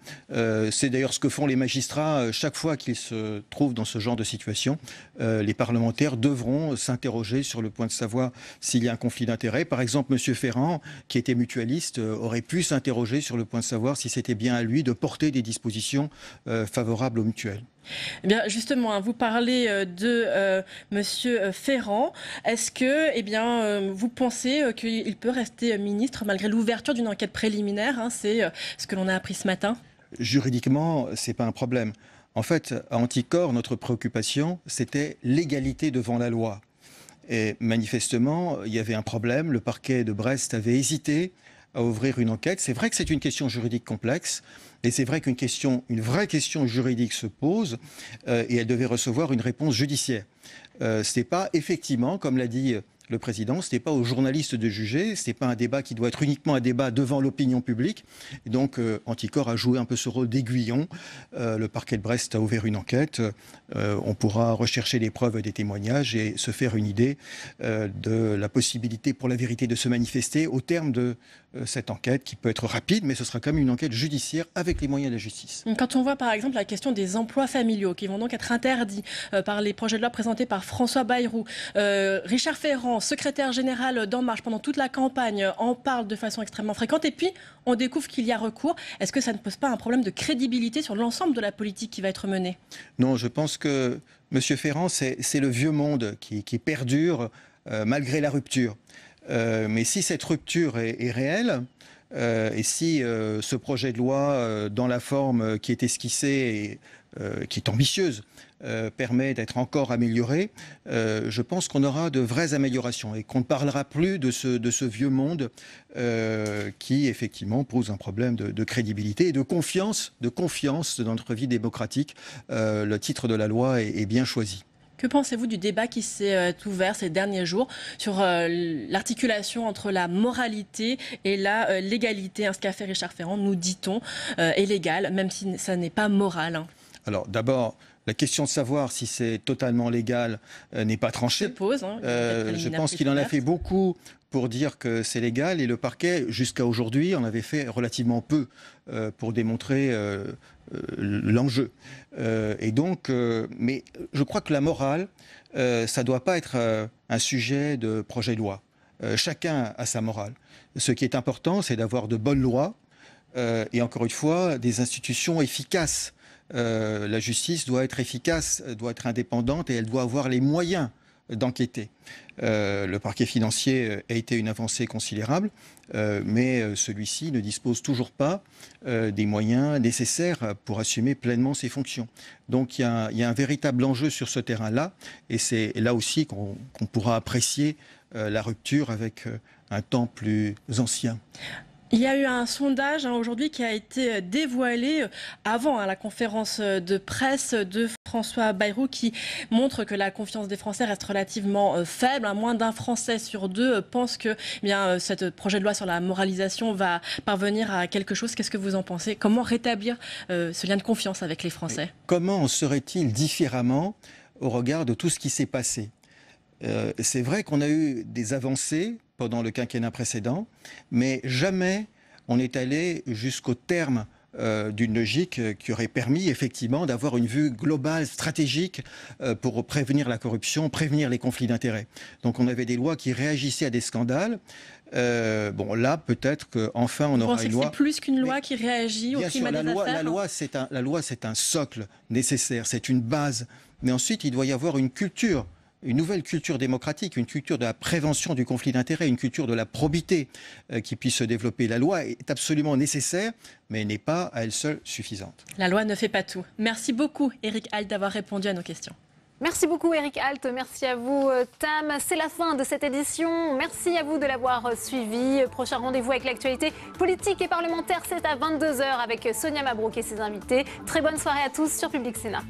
Speaker 24: C'est d'ailleurs ce que font les magistrats chaque fois qu'ils se trouvent dans ce genre de situation. Les parlementaires devront s'interroger sur le point de savoir s'il y a un conflit d'intérêts. Par exemple, M. Ferrand, qui était mutualiste, aurait pu s'interroger sur le point de savoir si c'était bien à lui de porter des dispositions favorables aux mutuelles.
Speaker 10: Eh bien, justement, vous parlez de Monsieur Ferrand. Est-ce que, vous pensez qu'il peut rester ministre malgré l'ouverture d'une enquête préliminaire? C'est ce que l'on a appris ce matin.
Speaker 24: Juridiquement, c'est pas un problème. En fait, à Anticor, notre préoccupation, c'était l'égalité devant la loi. Et manifestement, il y avait un problème. Le parquet de Brest avait hésité à ouvrir une enquête. C'est vrai que c'est une question juridique complexe. Et c'est vrai une vraie question juridique se pose et elle devait recevoir une réponse judiciaire. Ce n'est pas effectivement, comme l'a dit le président, ce n'est pas aux journalistes de juger, ce n'est pas un débat qui doit être uniquement un débat devant l'opinion publique. Et donc Anticor a joué un peu ce rôle d'aiguillon. Le parquet de Brest a ouvert une enquête. On pourra rechercher des preuves et des témoignages et se faire une idée de la possibilité pour la vérité de se manifester au terme de cette enquête qui peut être rapide, mais ce sera quand même une enquête judiciaire avec les moyens de la justice.
Speaker 10: Quand on voit par exemple la question des emplois familiaux qui vont donc être interdits par les projets de loi présentés par François Bayrou, Richard Ferrand, secrétaire général d'En Marche pendant toute la campagne, en parle de façon extrêmement fréquente et puis on découvre qu'il y a recours. Est-ce que ça ne pose pas un problème de crédibilité sur l'ensemble de la politique qui va être menée? Non,
Speaker 24: je pense que M. Ferrand, c'est le vieux monde qui perdure malgré la rupture. Mais si cette rupture est réelle, et si ce projet de loi, dans la forme qui est esquissée et qui est ambitieuse, permet d'être encore amélioré, je pense qu'on aura de vraies améliorations et qu'on ne parlera plus de ce vieux monde qui, effectivement, pose un problème de crédibilité et de confiance dans notre vie démocratique. Le titre de la loi est bien choisi.
Speaker 10: Que pensez-vous du débat qui s'est ouvert ces derniers jours sur l'articulation entre la moralité et la légalité? Ce qu'a fait Richard Ferrand, nous dit-on, est légal, même si ça n'est pas moral.
Speaker 24: Alors d'abord, la question de savoir si c'est totalement légal n'est pas tranchée. Je pense qu'il en a fait beaucoup pour dire que c'est légal et le parquet, jusqu'à aujourd'hui, en avait fait relativement peu pour démontrer l'enjeu. Mais je crois que la morale, ça ne doit pas être un sujet de projet de loi. Chacun a sa morale. Ce qui est important, c'est d'avoir de bonnes lois et encore une fois, des institutions efficaces. La justice doit être efficace, doit être indépendante et elle doit avoir les moyens d'enquêter. Le parquet financier a été une avancée considérable, mais celui-ci ne dispose toujours pas des moyens nécessaires pour assumer pleinement ses fonctions. Donc il y a un véritable enjeu sur ce terrain-là, et c'est là aussi qu'on pourra apprécier la rupture avec un temps plus ancien.
Speaker 10: Il y a eu un sondage aujourd'hui qui a été dévoilé avant la conférence de presse de François Bayrou qui montre que la confiance des Français reste relativement faible. Moins d'un Français sur deux pense que ce projet de loi sur la moralisation va parvenir à quelque chose. Qu'est-ce que vous en pensez? Comment rétablir ce lien de confiance avec les Français?
Speaker 24: Comment en serait-il différemment au regard de tout ce qui s'est passé? C'est vrai qu'on a eu des avancées pendant le quinquennat précédent, mais jamais on est allé jusqu'au terme d'une logique qui aurait permis effectivement d'avoir une vue globale, stratégique pour prévenir la corruption, prévenir les conflits d'intérêts. Donc on avait des lois qui réagissaient à des scandales. Bon, là, peut-être qu'enfin on aura une loi.
Speaker 10: C'est plus qu'une loi qui réagit au climat des affaires.
Speaker 24: La loi, c'est un socle nécessaire, c'est une base. Mais ensuite, il doit y avoir une culture. Une nouvelle culture démocratique, une culture de la prévention du conflit d'intérêts, une culture de la probité qui puisse se développer. La loi est absolument nécessaire, mais n'est pas à elle seule suffisante.
Speaker 10: La loi ne fait pas tout. Merci beaucoup, Éric Alt, d'avoir répondu à nos questions.
Speaker 1: Merci beaucoup Éric Alt, merci à vous Tam. C'est la fin de cette édition. Merci à vous de l'avoir suivi. Prochain rendez-vous avec l'actualité politique et parlementaire, c'est à 22h avec Sonia Mabrouk et ses invités. Très bonne soirée à tous sur Public Sénat.